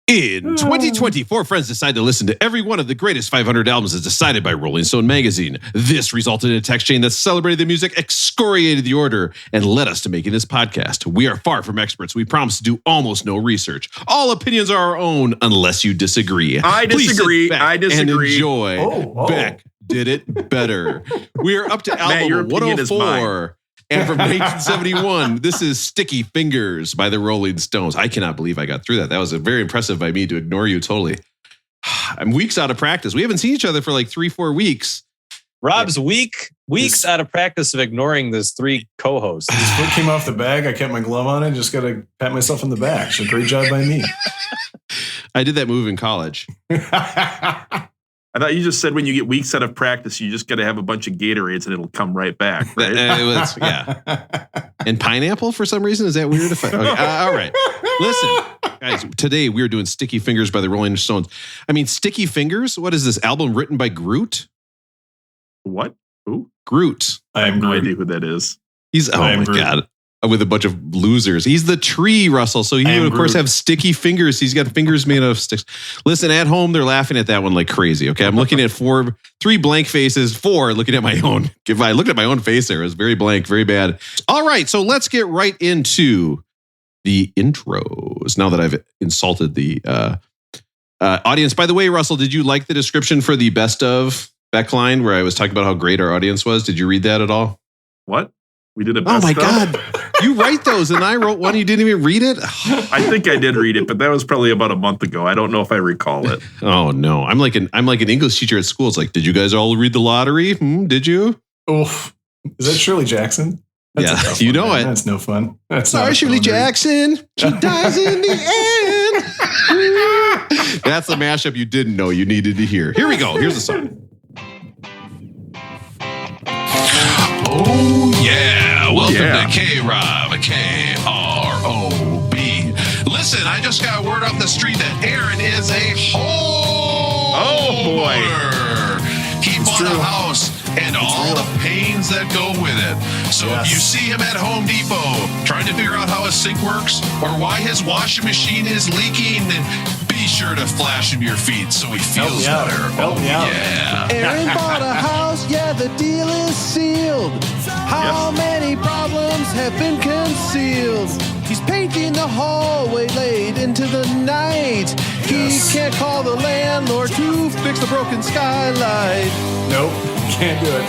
In 2020, four friends decided to listen to every one of the greatest 500 albums as decided by Rolling Stone magazine. This resulted in a text chain that celebrated the music, excoriated the order, and led us to making this podcast. We are far from experts. We promise to do almost no research. All opinions are our own unless you disagree. I disagree. I disagree. And enjoy. Beck did it better. We are up to album 104. And from 1971, this is Stinky Fingers by the Rolling Stones. I cannot believe I got through that. That was very impressive by me to ignore you totally. I'm weeks out of practice. We haven't seen each other for like 3-4 weeks. Rob's weeks out of practice of ignoring those three co-hosts. His foot came off the bag. I kept my glove on it. Just got to pat myself on the back. So great job by me. I did that move in college. I thought you just said when you get weeks out of practice, you just got to have a bunch of Gatorades and it'll come right back. Right? It was, yeah. And pineapple for some reason? Is that weird? Okay, all right. Listen, guys, today we are doing Stinky Fingers by the Rolling Stones. I mean, Stinky Fingers? What is this album written by Groot? What? Who? Groot. I have no idea who that is. He's, oh my God. With a bunch of losers. He's the tree, Russell. So he would, of course, have sticky fingers. He's got fingers made out of sticks. Listen, at home, they're laughing at that one like crazy. Okay, I'm looking at 3 blank faces, 4 looking at my own. If I looked at my own face there, it was very blank, very bad. All right, so let's get right into the intros. Now that I've insulted the audience. By the way, Russell, did you like the description for the best of Beckline where I was talking about how great our audience was? Did you read that at all? What? We did a best of? Oh my God. You write those and I wrote one. You didn't even read it? I think I did read it, but that was probably about a month ago. I don't know if I recall it. Oh no. I'm like an English teacher at school. It's like, did you guys all read the lottery? Did you? Oof. Is that Shirley Jackson? That's you know man. it. That's no fun. That's sorry, Shirley Jackson. She dies in the end. That's the mashup you didn't know you needed to hear. Here we go. Here's the song. Oh, yeah. Welcome to K-Rob, K-R-O-B. Listen, I just got word off the street that Aaron is a homeowner. Oh, boy. He bought a house and all the pains that go with it. So if you see him at Home Depot trying to figure out how his sink works or why his washing machine is leaking, be sure to flash him your feet so he feels better. Help me out. Yeah. Aaron bought a house, yeah, the deal is sealed. How many problems have been concealed? He's painting the hallway late into the night. He can't call the landlord to fix the broken skylight. Nope, can't do it.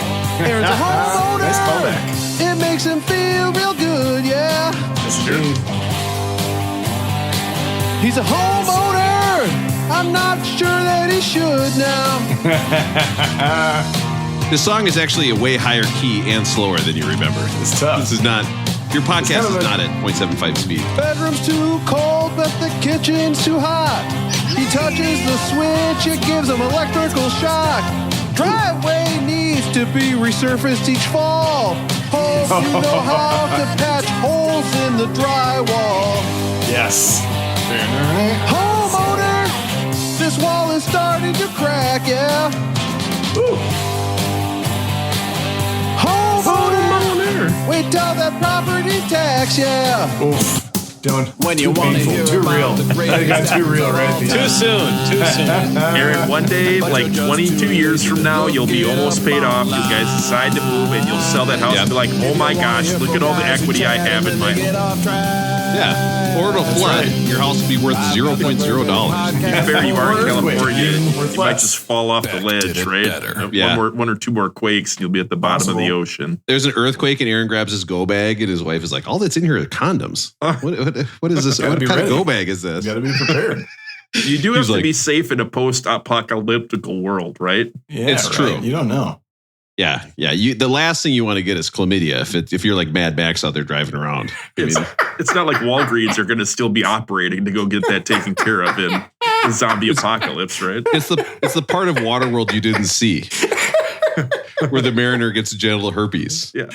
Aaron's a homeowner. Nice callback. It makes him feel real good, yeah. That's true. He's a homeowner. I'm not sure that he should now. This song is actually a way higher key and slower than you remember. It's tough. This is not, your podcast is not at 0.75 speed. Bedroom's too cold, but the kitchen's too hot. He touches the switch, it gives him electrical shock. Driveway needs to be resurfaced each fall. Hope you know how to patch holes in the drywall. Yes. Homeowner, this wall is starting to crack, yeah. Ooh. Homeowner, wait till that property tax, yeah. Oof. Don't. When you want to hear too real. I got too real right at the end. Too soon. Aaron, one day, like 22 years from now, you'll be almost paid off. You guys decide to move and you'll sell that house and be like, oh my gosh, look at all the equity I have in my home. Yeah. Or it'll flood. Right. Your house will be worth $0.0. To be fair, you are in California. You might just fall off the ledge, right? Yeah. One or two more quakes and you'll be at the bottom of the ocean. There's an earthquake and Aaron grabs his go bag and his wife is like, all that's in here are condoms. What is this? What kind of go bag is this? You got to be prepared. You do have to be safe in a post-apocalyptic world, right? Yeah, it's true. You don't know. Yeah. The last thing you want to get is chlamydia if you're like Mad Max out there driving around. It's not like Walgreens are going to still be operating to go get that taken care of in the zombie apocalypse, right? It's the part of Waterworld you didn't see, where the mariner gets genital herpes. Yeah.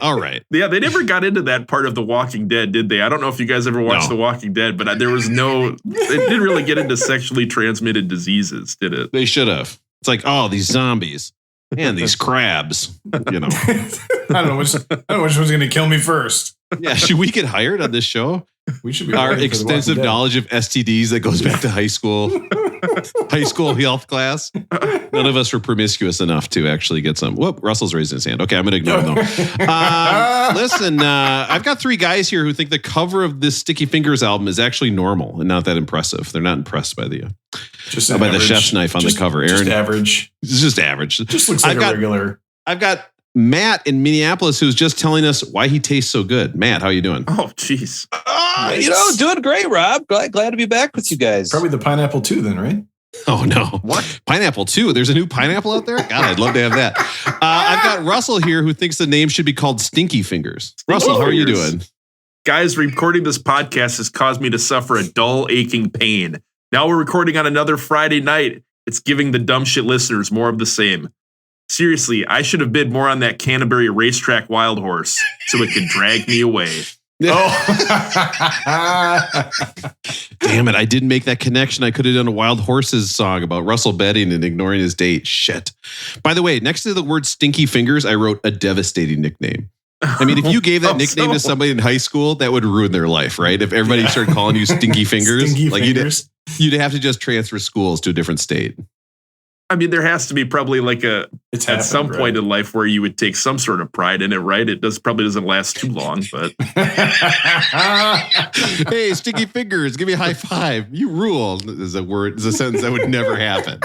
All right. Yeah, they never got into that part of The Walking Dead, did they? I don't know if you guys ever watched The Walking Dead, but there was it didn't really get into sexually transmitted diseases, did it? They should have. It's like, oh, these zombies. And these crabs, you know. I don't know which one's going to kill me first. Yeah, should we get hired on this show? We should be Our ready for The Walking extensive Dead. knowledge of STDs that goes back to high school health class. None of us were promiscuous enough to actually get some. Whoop, Russell's raising his hand. Okay, I'm going to ignore him though. Listen, I've got 3 guys here who think the cover of this Sticky Fingers album is actually normal and not that impressive. They're not impressed by the the chef's knife on the cover. Aaron, just average. It's just average. Just looks like a regular. I've got Matt in Minneapolis who's just telling us why he tastes so good. Matt, how you doing? Oh, jeez. Doing great, Rob. Glad to be back with you guys. Probably the pineapple too, then, right? Oh, no. What? Pineapple too? There's a new pineapple out there? God, I'd love to have that. I've got Russell here who thinks the name should be called Stinky Fingers. Russell, how are you doing? Guys, recording this podcast has caused me to suffer a dull, aching pain. Now we're recording on another Friday night. It's giving the dumb shit listeners more of the same. Seriously, I should have bid more on that Canterbury racetrack wild horse so it could drag me away. Oh, Damn it. I didn't make that connection. I could have done a Wild Horses song about Russell betting and ignoring his date. Shit. By the way, next to the word Stinky Fingers, I wrote a devastating nickname. I mean, if you gave that nickname to somebody in high school, that would ruin their life, right? If everybody started calling you Stinky Fingers, you'd have to just transfer schools to a different state. I mean, there has to be probably like at some point in life where you would take some sort of pride in it, right? It probably doesn't last too long, but hey, Stinky Fingers, give me a high five. You rule is a word, is a sentence that would never happen.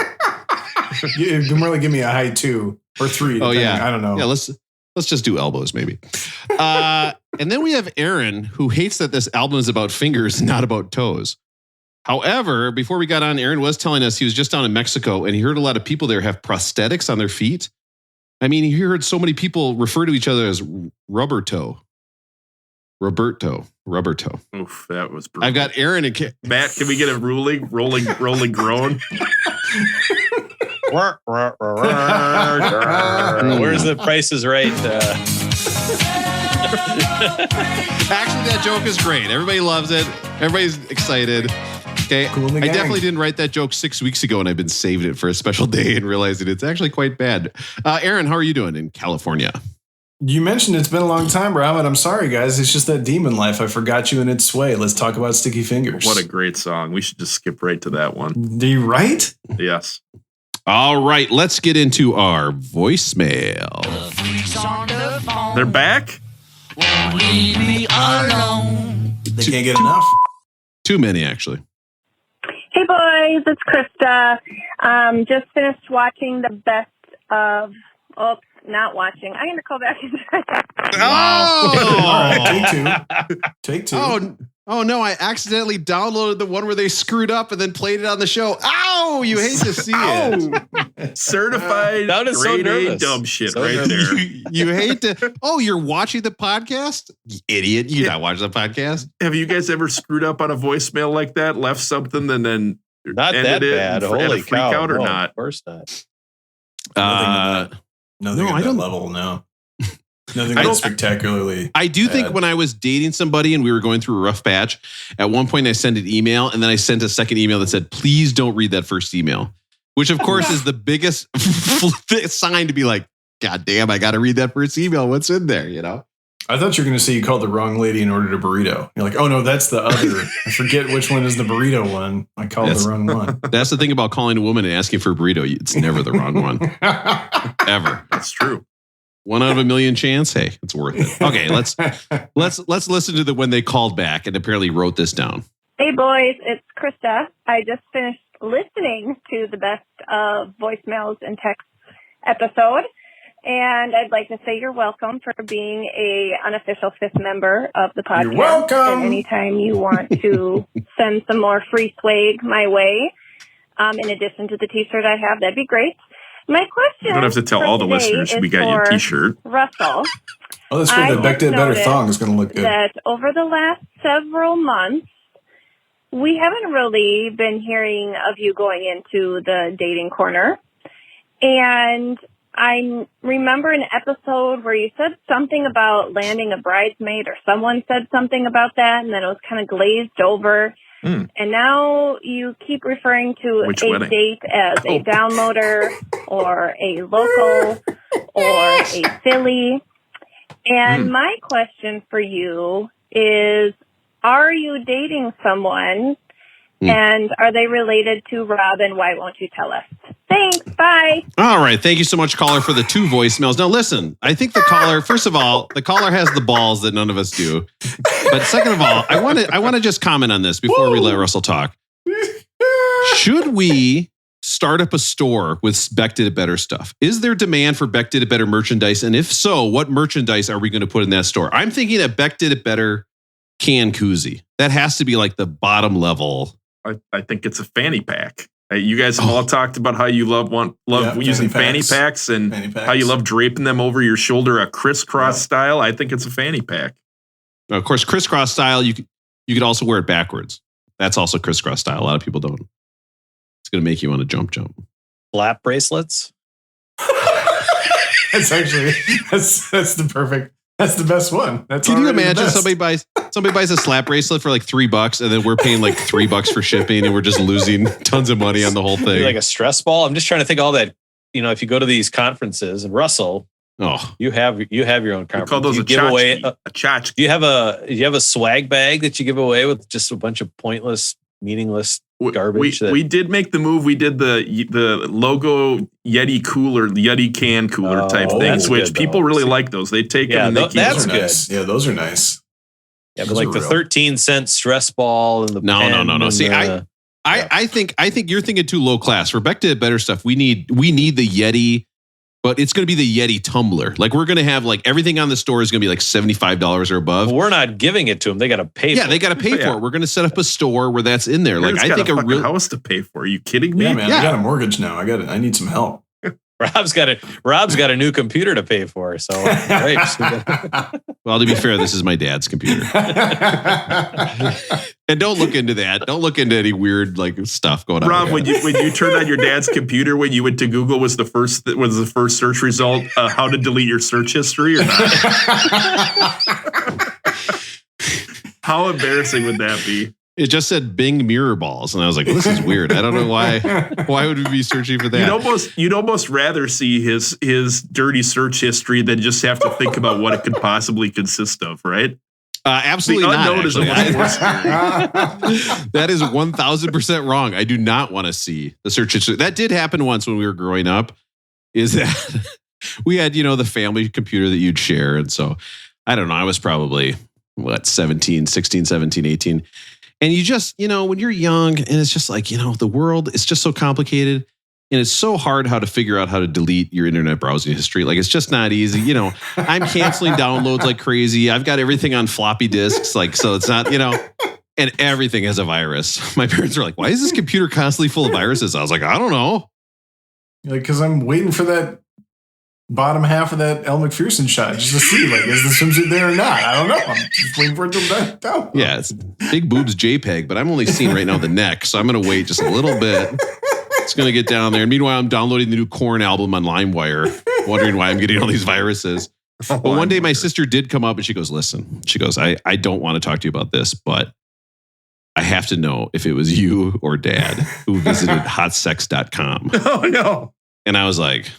You can really give me a high 2 or 3. Oh yeah, I don't know. Yeah, let's just do elbows maybe. And then we have Aaron, who hates that this album is about fingers, not about toes. However, before we got on, Aaron was telling us he was just down in Mexico and he heard a lot of people there have prosthetics on their feet. I mean, he heard so many people refer to each other as rubber toe. Roberto. Oof, that was brutal. I've got Aaron and Matt, can we get a rolling groan? Where's the Price is Right? Actually, that joke is great. Everybody loves it. Everybody's excited. Okay, Cool in the I gang. definitely didn't write that joke 6 weeks ago, and I've been saving it for a special day and realizing it's actually quite bad. Aaron, how are you doing in California? You mentioned it's been a long time, Rob, and I'm sorry, guys. It's just that demon life. I forgot you in its sway. Let's talk about Sticky Fingers. What a great song. We should just skip right to that one. Do you right? Yes. All right, let's get into our voicemail. They're back? They can't get enough. Too many, actually. Hey boys, it's Krista. Just finished watching the best of. Oops, not watching. I'm gonna call back and try that. Oh! All right, take two. Oh no! I accidentally downloaded the one where they screwed up and then played it on the show. Ow! You hate to see it. Certified That is so grade A nervous. dumb shit So right nervous. there. You hate to. Oh, you're watching the podcast, you idiot! You're not watching the podcast. Have you guys ever screwed up on a voicemail like that? Left something and then Not that ended it bad. and had a Holy freak cow. out or No, not? Of course not. Nothing no, at I that don't- level, no. Nothing I don't- that's spectacularly. I do think bad. when I was dating somebody and we were going through a rough patch, at one point I sent an email and then I sent a second email that said, "Please don't read that first email," which of course is the biggest sign to be like, "God damn, I got to read that first email. What's in there?" You know. I thought you were going to say you called the wrong lady and ordered a burrito. You're like, oh no, that's the other. I forget which one is the burrito one. I called That's- the wrong one. That's the thing about calling a woman and asking for a burrito. It's never the wrong one, ever. That's true. 1 out of a million chance. Hey, it's worth it. Okay, let's listen to the when they called back and apparently wrote this down. Hey boys, it's Krista. I just finished listening to the best of voicemails and texts episode, and I'd like to say you're welcome for being a unofficial 5th member of the podcast. You're welcome. And anytime you want to send some more free swag my way, in addition to the T-shirt I have, that'd be great. My question. You don't have to tell for all the today listeners is we got you a for t-shirt. Russell. Oh, that's I good. The Beck Did just Better noticed thong is going to look good. that over the last several months, we haven't really been hearing of you going into the dating corner. And I remember an episode where you said something about landing a bridesmaid, or someone said something about that, and then it was kind of glazed over. And now you keep referring to Which a wedding? date as a downloader or a local or a filly. And my question for you is, are you dating someone? And are they related to Rob? And why won't you tell us? Thanks. Bye. All right. Thank you so much, caller, for the 2 voicemails. Now, listen, I think the caller, first of all, the caller has the balls that none of us do. But second of all, I want to just comment on this before we let Russell talk. Should we start up a store with Beck Did It Better stuff? Is there demand for Beck Did It Better merchandise? And if so, what merchandise are we going to put in that store? I'm thinking a Beck Did It Better can koozie. That has to be like the bottom level. I think it's a fanny pack. You guys have all talked about how you love using fanny packs and how you love draping them over your shoulder, a crisscross style. I think it's a fanny pack. Of course, crisscross style, you could also wear it backwards. That's also crisscross style. A lot of people don't. It's going to make you want to jump. Slap bracelets. That's actually that's the perfect. That's the best one. Can you imagine somebody buys a slap bracelet for like $3 and then we're paying like $3 for shipping and we're just losing tons of money on the whole thing? Like a stress ball. I'm just trying to think all that. If you go to these conferences, and Russell, you have your own conference. We call those a giveaway. A tchotchke. Do you have a swag bag that you give away with just a bunch of pointless, meaningless garbage? We did make the move. We did the logo Yeti cooler, Yeti can cooler type things, which people really like those. They take them and they keep them. That's good. Nice. Yeah, those are nice. Yeah, but like the 13-cent stress ball and the no. See, I think you're thinking too low class. For Beck Did It Better stuff, we need the Yeti, but it's going to be the Yeti tumbler. Like we're going to have like everything on the store is going to be like $75 or above. But we're not giving it to them. They got to pay. Yeah, they got to pay for it. We're going to set up a store where that's in there. Like I think a real house to pay for. Are you kidding me? Yeah, man. I got a mortgage now. I need some help. Rob's got a new computer to pay for. So, right. Well, to be fair, this is my dad's computer. And don't look into that. Don't look into any weird like stuff going on. Rob, when you turned on your dad's computer, when you went to Google, was the first search result how to delete your search history or not? How embarrassing would that be? It just said Bing mirror balls, and I was like, well, "This is weird. I don't know why. Why would we be searching for that?" You'd almost rather see his dirty search history than just have to think about what it could possibly consist of, right? Absolutely not. Is much more scary. That is 1,000% wrong. I do not want to see the search history. That did happen once when we were growing up. Is that we had the family computer that you'd share, and so I don't know. I was probably 16, 17, 18. And you just, when you're young and it's just like, the world is just so complicated and it's so hard how to figure out how to delete your internet browsing history. Like, it's just not easy. I'm canceling downloads like crazy. I've got everything on floppy disks. Like, so it's not, and everything has a virus. My parents were like, why is this computer constantly full of viruses? I was like, I don't know. Because I'm waiting for that bottom half of that Elle McPherson shot just to see, like, is the swimsuit there or not? I don't know. I'm just waiting for it to down. Yeah, it's big boobs JPEG, but I'm only seeing right now the neck, so I'm going to wait just a little bit. It's going to get down there. And meanwhile, I'm downloading the new Korn album on LimeWire, wondering why I'm getting all these viruses. But one day my sister did come up and she goes, listen, she goes, I don't want to talk to you about this, but I have to know if it was you or dad who visited hotsex.com. Oh, no. And I was like,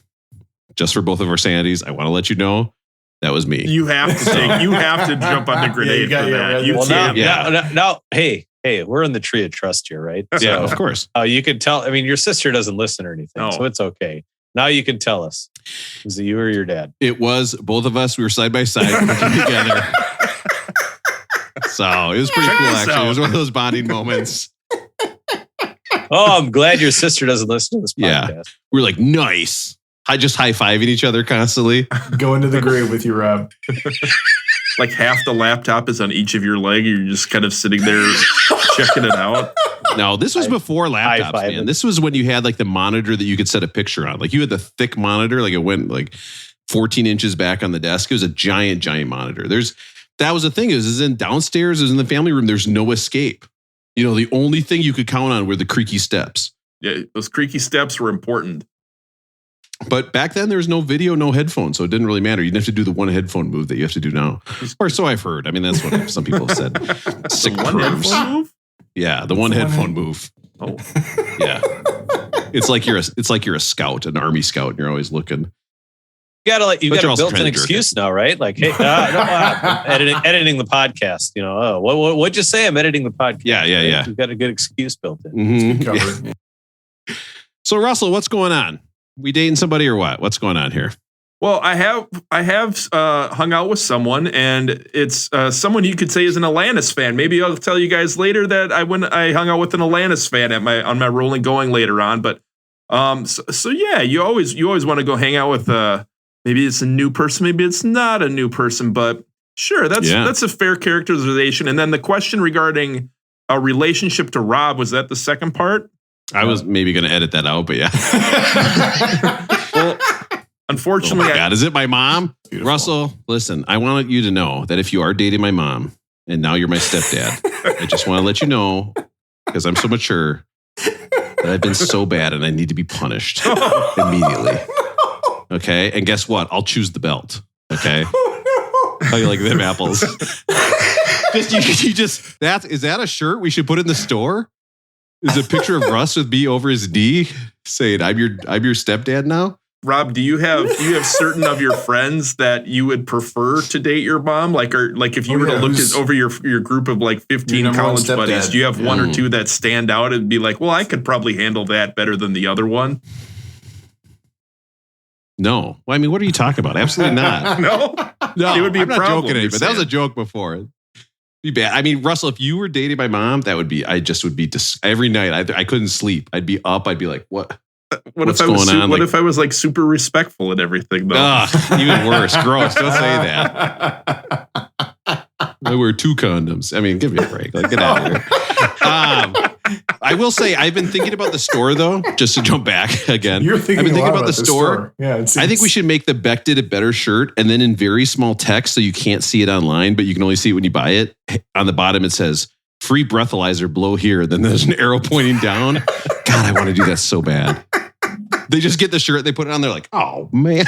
just for both of our sanities, I want to let you know that was me. You have to jump on the grenade for that. Now, hey, we're in the tree of trust here, right? Yeah, of course. You can tell. I mean, your sister doesn't listen or anything, so it's okay. Now you can tell us. Was it you or your dad? It was both of us. We were side by side working together. So it was pretty cool, actually. It was one of those bonding moments. Oh, I'm glad your sister doesn't listen to this podcast. Yeah. We were like, nice. Just high-fiving each other constantly. Go into the grave with you, Rob. Like half the laptop is on each of your leg. You're just kind of sitting there checking it out. No, this was before laptops, man. This was when you had like the monitor that you could set a picture on. Like you had the thick monitor, like it went like 14 inches back on the desk. It was a giant, giant monitor. That was the thing. It was in downstairs. It was in the family room. There's no escape. The only thing you could count on were the creaky steps. Yeah, those creaky steps were important. But back then, there was no video, no headphones, so it didn't really matter. You didn't have to do the one headphone move that you have to do now. Or so I've heard. I mean, that's what some people have said. Sick one headphone move? Yeah, the one headphone move. Oh, yeah. It's like you're a scout, an army scout, and you're always looking. You got a you're also built-in trying to jerk excuse now, right? Like, hey, I'm editing the podcast. What'd you say? I'm editing the podcast. Yeah. You've got a good excuse built in. Mhm. Covered. So Russell, what's going on? We dating somebody or what? What's going on here? Well, I have hung out with someone, and it's someone you could say is an Alanis fan. Maybe I'll tell you guys later that I hung out with an Alanis fan on my Rolling Going later on. But so yeah, you always want to go hang out with maybe it's a new person, maybe it's not a new person, but sure, that's a fair characterization. And then the question regarding a relationship to Rob, was that the second part? I was maybe going to edit that out, but yeah. Well, unfortunately, oh my God, is it my mom? Beautiful. Russell, listen, I want you to know that if you are dating my mom and now you're my stepdad, I just want to let you know, because I'm so mature, that I've been so bad and I need to be punished immediately. Okay. And guess what? I'll choose the belt. Okay. How you like them apples? Is that a shirt we should put in the store? Is a picture of Russ with me over his knee saying, I'm your stepdad now? Rob, do you have certain of your friends that you would prefer to date your mom? Like if you were to look over your group of like 15 college buddies, do you have one or two that stand out and be like, well, I could probably handle that better than the other one? No. Well, I mean, what are you talking about? Absolutely not. No, it would be I'm a not problem. joking, but that was a joke before. Be bad. I mean, Russell, if you were dating my mom, I just would be every night. I couldn't sleep. I'd be up. I'd be like, what? What's going on? What if I was like super respectful and everything though? Even worse. Gross. Don't say that. I wear 2 condoms. I mean, give me a break. Like, get out of here. I will say, I've been thinking about the store though, just to jump back again. I've been thinking about the store. Yeah, I think we should make the Beck Did It Better shirt, and then in very small text so you can't see it online, but you can only see it when you buy it. On the bottom, it says, free breathalyzer, blow here. Then there's an arrow pointing down. God, I want to do that so bad. They just get the shirt, they put it on, they're like, oh, man.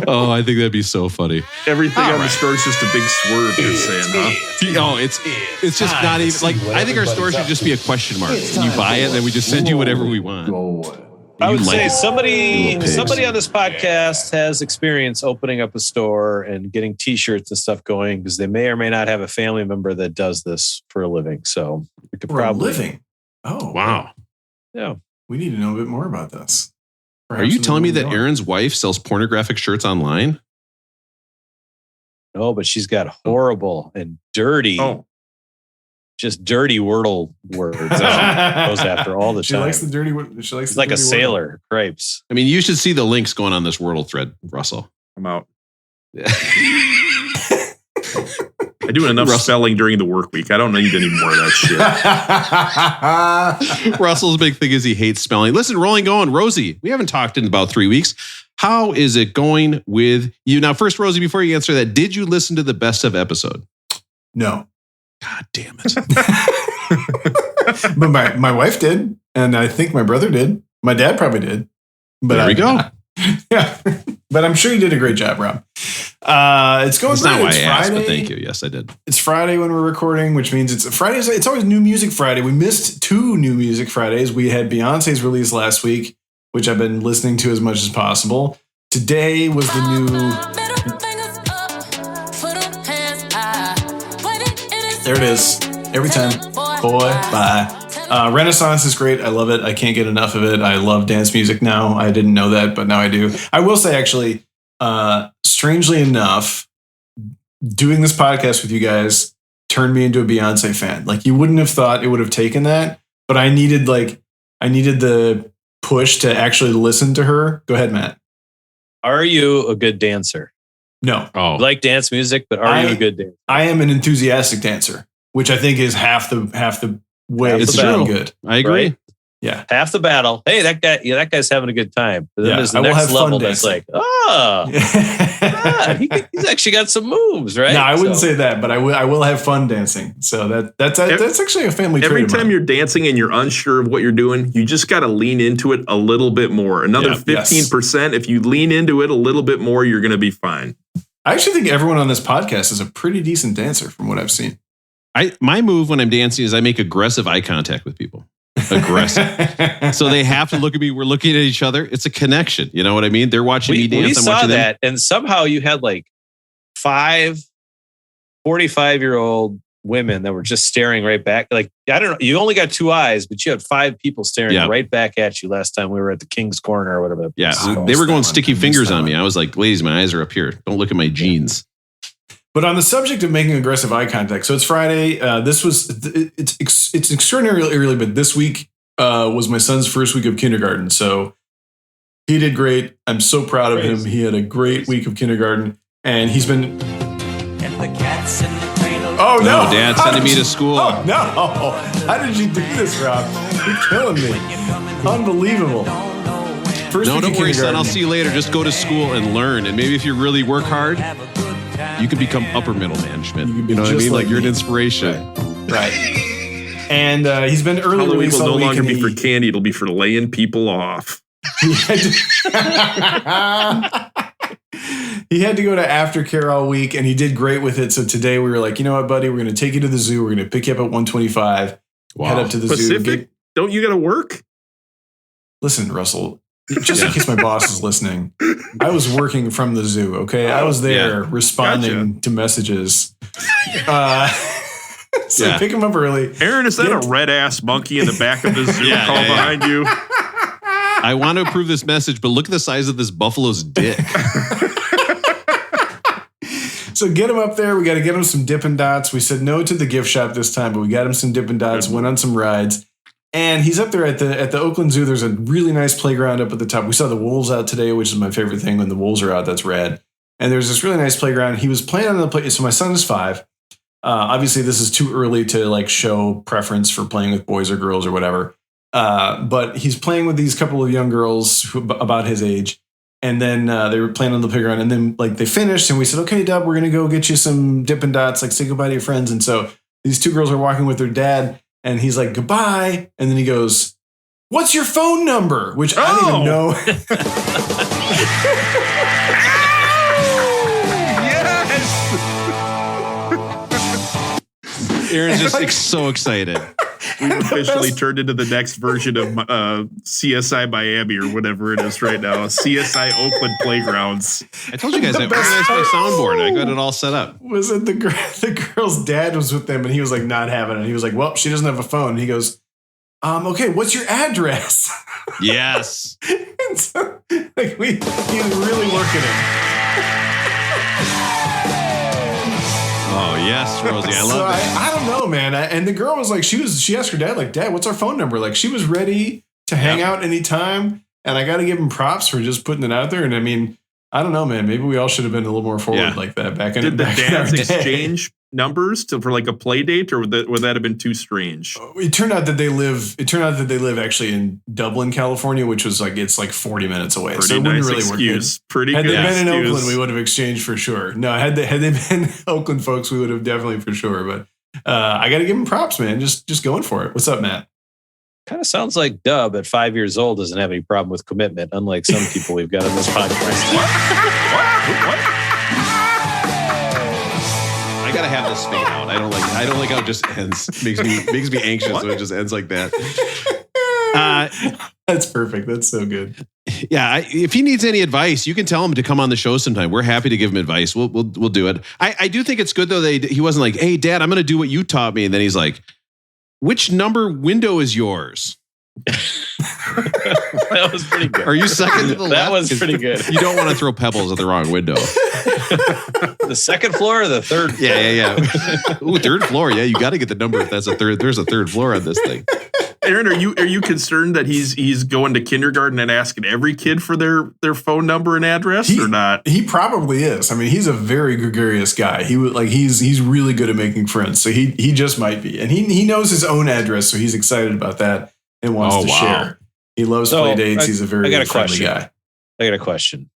Oh, I think that'd be so funny. Everything on the store is just a big swerve, you're saying, huh? Oh, it's just not even, like, I think our store should just be a question mark. You buy it, and then we just send you whatever we want. I would say somebody on this podcast has experience opening up a store and getting T-shirts and stuff going, because they may or may not have a family member that does this for a living. So we could probably living. Oh, wow. Yeah. We need to know a bit more about this. Are you telling me that Aaron's wife sells pornographic shirts online? No, but she's got horrible and dirty, just dirty Wordle words goes after all the time. She likes the dirty word. She likes It's like a sailor, crepes. I mean, you should see the links going on this Wordle thread, Russell. I'm out. I do enough spelling during the work week. I don't need any more of that shit. Russell's big thing is he hates spelling. Listen, Rolling Going, Rosie, we haven't talked in about 3 weeks. How is it going with you? Now, first, Rosie, before you answer that, did you listen to the best of episode? No. God damn it. But my wife did, and I think my brother did. My dad probably did. But there we go. Yeah. But I'm sure you did a great job, Rob. It's going That's great. not why It's I asked, Friday. but thank you. Yes, I did. It's Friday when we're recording, which means it's Friday. It's always New Music Friday. We missed 2 New Music Fridays. We had Beyonce's release last week, which I've been listening to as much as possible. Today was the new... There it is. Every time. Boy, bye. Renaissance is great. I love it. I can't get enough of it. I love dance music now. I didn't know that, but now I do. I will say, actually, strangely enough, doing this podcast with you guys turned me into a Beyonce fan. Like, you wouldn't have thought it would have taken that, but I needed the push to actually listen to her. Go ahead, Matt. Are you a good dancer? No. Oh, You like dance music, but are you a good dancer? I am an enthusiastic dancer, which I think is half the way It's to being true. good. I agree. Right? Yeah. Half the battle. Hey, that guy's having a good time. But then Yeah, there's the I will next have fun level that's dancing. like, he's actually got some moves, right? No, I wouldn't So- say that, but I will have fun dancing. So that's actually a family trait. Every of time mine. you're dancing and you're unsure of what you're doing, you just got to lean into it a little bit more. Another Yeah. 15%. If you lean into it a little bit more, you're going to be fine. I actually think everyone on this podcast is a pretty decent dancer from what I've seen. My move when I'm dancing is I make aggressive eye contact with people. aggressive. So they have to look at me. We're looking at each other. It's a connection. You know what I mean? They're watching me dance. We I'm saw watching that, and somehow you had like 5 45-year-old women that were just staring right back. Like, I don't know, you only got 2 eyes, but you had 5 people staring right back at you last time we were at the King's Corner or whatever. Yeah, they were going sticky fingers on me. I was like, ladies, my eyes are up here. Don't look at my jeans. But on the subject of making aggressive eye contact, so it's Friday. It's extraordinarily early, but this week was my son's first week of kindergarten. So he did great. I'm so proud of him. He had a great week of kindergarten, and he's been. Oh no! Dad's sending me to school. Oh no! How did you do this, Rob? You're killing me. Unbelievable. First no, don't worry, son. I'll see you later. Just go to school and learn, and maybe if you really work hard, you could become upper middle management. You know what I mean? Like you're an inspiration. Right. And he's been early Halloween release will all no week. longer be for candy. It'll be for laying people off. He had to go to aftercare all week, and he did great with it. So today we were like, you know what, buddy? We're going to take you to the zoo. We're going to pick you up at 125. Wow. Head up to the Pacific? zoo. Don't you got to work? Listen, Russell, just in case my boss is listening, I was working from the zoo, okay? I was there responding to messages. So pick him up early. Aaron, is that a red-ass monkey in the back of the zoo behind you? I want to approve this message, but look at the size of this buffalo's dick. So get him up there. We got to get him some Dippin' Dots. We said no to the gift shop this time, but we got him some Dippin' Dots, went on some rides. And he's up there at the Oakland Zoo. There's a really nice playground up at the top. We saw the wolves out today, which is my favorite thing. When the wolves are out, that's rad. And there's this really nice playground. He was playing on the play. So my son is 5. Obviously, this is too early to like show preference for playing with boys or girls or whatever. But he's playing with these couple of young girls about his age. And then they were playing on the playground. And then like they finished and we said, okay, Dub, we're going to go get you some Dippin' Dots, like say goodbye to your friends. And so these 2 girls are walking with their dad and he's like, goodbye. And then he goes, what's your phone number? Which I don't even know. Yes. Aaron's just so excited. We've officially turned into the next version of CSI Miami or whatever it is right now. CSI Oakland Playgrounds. I told you guys I organized my soundboard. I got it all set up. Was it the girl's dad was with them and he was like not having it. He was like, well, she doesn't have a phone. And he goes, okay, what's your address? Yes. And so, like he's really working it. Oh yes, Rosie, I love it. I don't know, man. And the girl was like, she asked her dad, like, Dad, what's our phone number? Like, she was ready to hang out anytime. And I got to give him props for just putting it out there. And I mean, I don't know, man. Maybe we all should have been a little more forward like that back in. Did the dads in exchange numbers for like a play date, or would that have been too strange? It turned out that they live actually in Dublin, California, which was like it's like 40 minutes away. Pretty so it nice wouldn't really excuse. work. Had they been in Oakland, we would have exchanged for sure. No, had they been Oakland folks, we would have definitely for sure. But I got to give them props, man. Just going for it. What's up, Matt? Kind of sounds like Dub at 5 years old doesn't have any problem with commitment, unlike some people we've got on this podcast. What? I gotta have this fade out. I don't like how it just ends. Makes me anxious when it just ends like that. That's perfect. That's so good. Yeah, if he needs any advice, you can tell him to come on the show sometime. We're happy to give him advice. We'll do it. I do think it's good though. He wasn't like, hey, Dad, I'm going to do what you taught me, and then he's like, which number window is yours? That was pretty good. Are you second to the left? That was pretty good. You don't want to throw pebbles at the wrong window. The second floor or the third floor? Yeah. Ooh, 3rd floor. Yeah, you got to get the number if that's a third. There's a 3rd floor on this thing. Aaron, are you concerned that he's going to kindergarten and asking every kid for their phone number and address or not? He probably is. I mean, he's a very gregarious guy. He's really good at making friends. So he just might be. And he knows his own address, so he's excited about that and wants to share. He loves play dates. He's a very friendly guy. I got a question.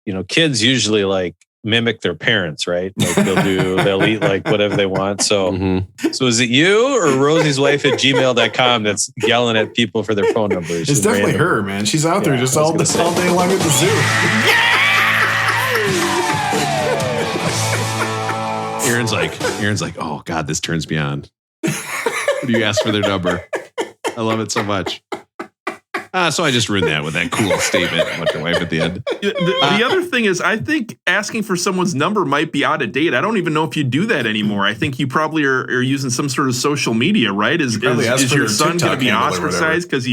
You know, kids usually like mimic their parents, right? Like they'll eat like whatever they want. So, So is it you or Rosie's wife at gmail.com that's yelling at people for their phone numbers? It's definitely her, man. She's out there just all day long at the zoo. Aaron's like, oh God, this turns me on. What do you ask for their number? I love it so much. So I just ruined that with that cool statement about your wife at the end. The other thing is, I think asking for someone's number might be out of date. I don't even know if you do that anymore. I think you probably are using some sort of social media, right? Is your son going to be ostracized because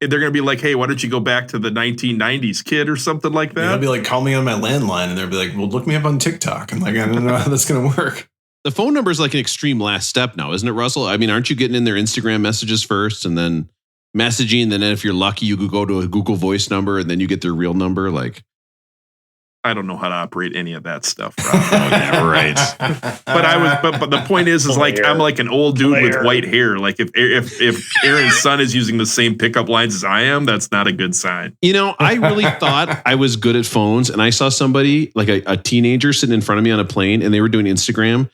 they're going to be like, hey, why don't you go back to the 1990s, kid, or something like that? They'll be like, call me on my landline, and they'll be like, well, look me up on TikTok. I'm like, I don't know how that's going to work. The phone number is like an extreme last step now, isn't it, Russell? I mean, aren't you getting in their Instagram messages first and then messaging? And then if you're lucky, you could go to a Google Voice number and then you get their real number. Like, I don't know how to operate any of that stuff. Yeah, right. But the point is like, I'm like an old dude with white hair. Like if Aaron's son is using the same pickup lines as I am, that's not a good sign. You know, I really thought I was good at phones, and I saw somebody like a teenager sitting in front of me on a plane, and they were doing Instagram,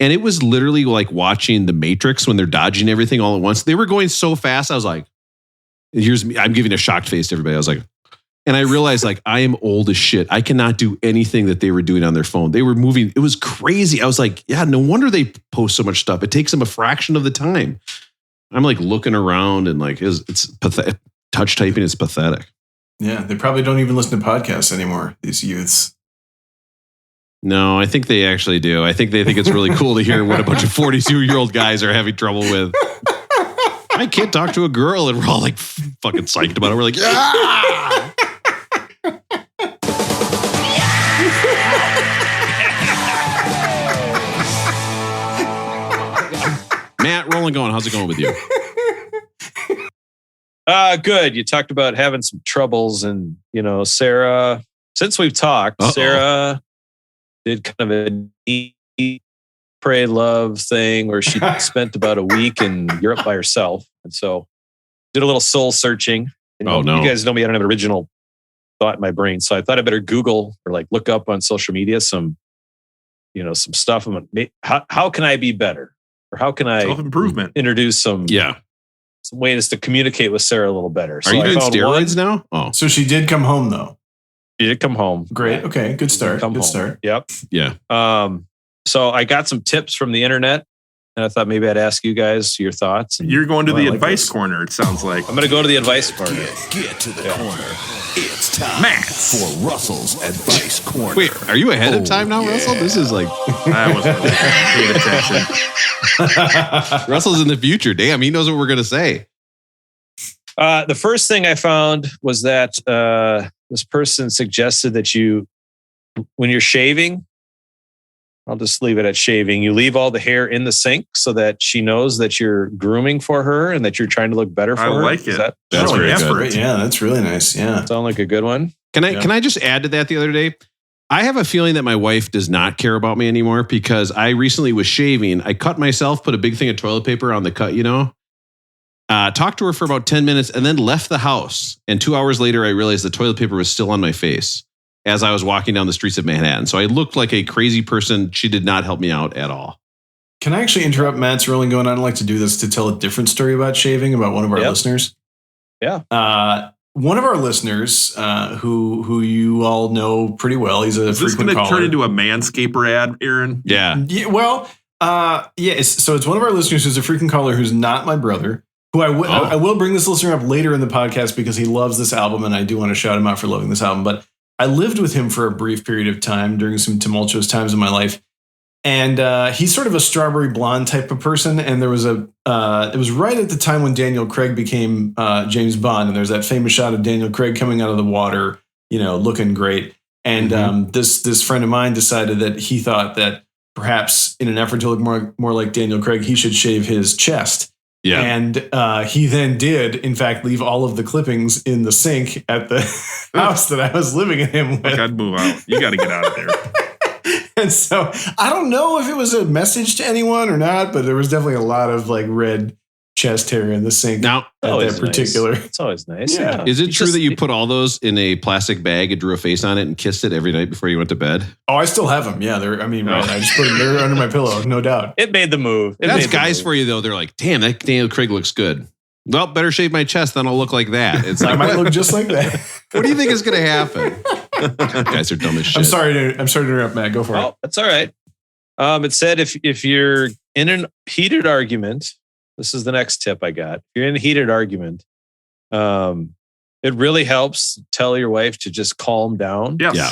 and it was literally like watching The Matrix when they're dodging everything all at once. They were going so fast. I was like, here's me. I'm giving a shocked face to everybody. I was like, and I realized like I am old as shit. I cannot do anything that they were doing on their phone. They were moving. It was crazy. I was like, yeah, no wonder they post so much stuff. It takes them a fraction of the time. I'm like looking around and like it's pathetic. Touch typing is pathetic. Yeah, they probably don't even listen to podcasts anymore, these youths. No, I think they actually do. I think they think it's really cool to hear what a bunch of 42-year-old guys are having trouble with. I can't talk to a girl, and we're all like fucking psyched about it. We're like, yeah. Matt, rolling going. How's it going with you? Good. You talked about having some troubles, and Sarah. Since we've talked, Sarah did kind of a eat, pray, love thing where she spent about a week in Europe by herself, and so did a little soul searching. No! You guys know me; I don't have an original thought in my brain, so I thought I better Google or like look up on social media some stuff. How can I be better? Or how can I self-improvement introduce some ways to communicate with Sarah a little better? Are you doing steroids now? Oh, so she did come home though. She did come home. Great. Okay. Good start. Good start. Yep. Yeah. So I got some tips from the internet, and I thought maybe I'd ask you guys your thoughts. You're going to the advice corner. It sounds like I'm going to go to the advice corner. Get to the corner. It's time for Russell's advice corner. Wait, are you ahead of time now, Russell? This is like I wasn't really paying attention. Russell's in the future. Damn, he knows what we're gonna say. The first thing I found was that this person suggested that when you're shaving, I'll just leave it at shaving. You leave all the hair in the sink so that she knows that you're grooming for her and that you're trying to look better for her. I like it. That's really effort. Yeah, that's really nice. Yeah. Sound like a good one? Can I just add to that the other day? I have a feeling that my wife does not care about me anymore because I recently was shaving. I cut myself, put a big thing of toilet paper on the cut, talked to her for about 10 minutes and then left the house. And 2 hours later, I realized the toilet paper was still on my face as I was walking down the streets of Manhattan. So I looked like a crazy person. She did not help me out at all. Can I actually interrupt Matt's rolling going on? I'd like to do this to tell a different story about shaving about one of our listeners. Yeah. One of our listeners, who you all know pretty well, he's a frequent caller. Is this going to turn into a Manscaper ad, Aaron? Yeah. Well, so it's one of our listeners who's a frequent caller who's not my brother, who I will bring this listener up later in the podcast because he loves this album and I do want to shout him out for loving this album. But I lived with him for a brief period of time during some tumultuous times in my life. And he's sort of a strawberry blonde type of person. And there was it was right at the time when Daniel Craig became James Bond. And there's that famous shot of Daniel Craig coming out of the water, looking great. And this friend of mine decided that he thought that perhaps in an effort to look more like Daniel Craig, he should shave his chest. Yeah. And he then did, in fact, leave all of the clippings in the sink at the house that I was living in him with. Like, I'd move out. You got to get out of there. And so I don't know if it was a message to anyone or not, but there was definitely a lot of like red chest hair in the sink. Now, that particular. It's always nice. Yeah. Is it true that you put all those in a plastic bag and drew a face on it and kissed it every night before you went to bed? Oh, I still have them. Yeah, I just put them there under my pillow, no doubt. It made the move. That's guys for you though. They're like, damn, that Daniel Craig looks good. Well, better shave my chest, then I'll look like that. It's like, I might look just like that. What do you think is going to happen? Guys are dumb as shit. I'm sorry to interrupt, Matt. Go for it. That's all right. It said if you're in a heated argument this is the next tip I got. If you're in a heated argument, it really helps tell your wife to just calm down. Yes. Yeah.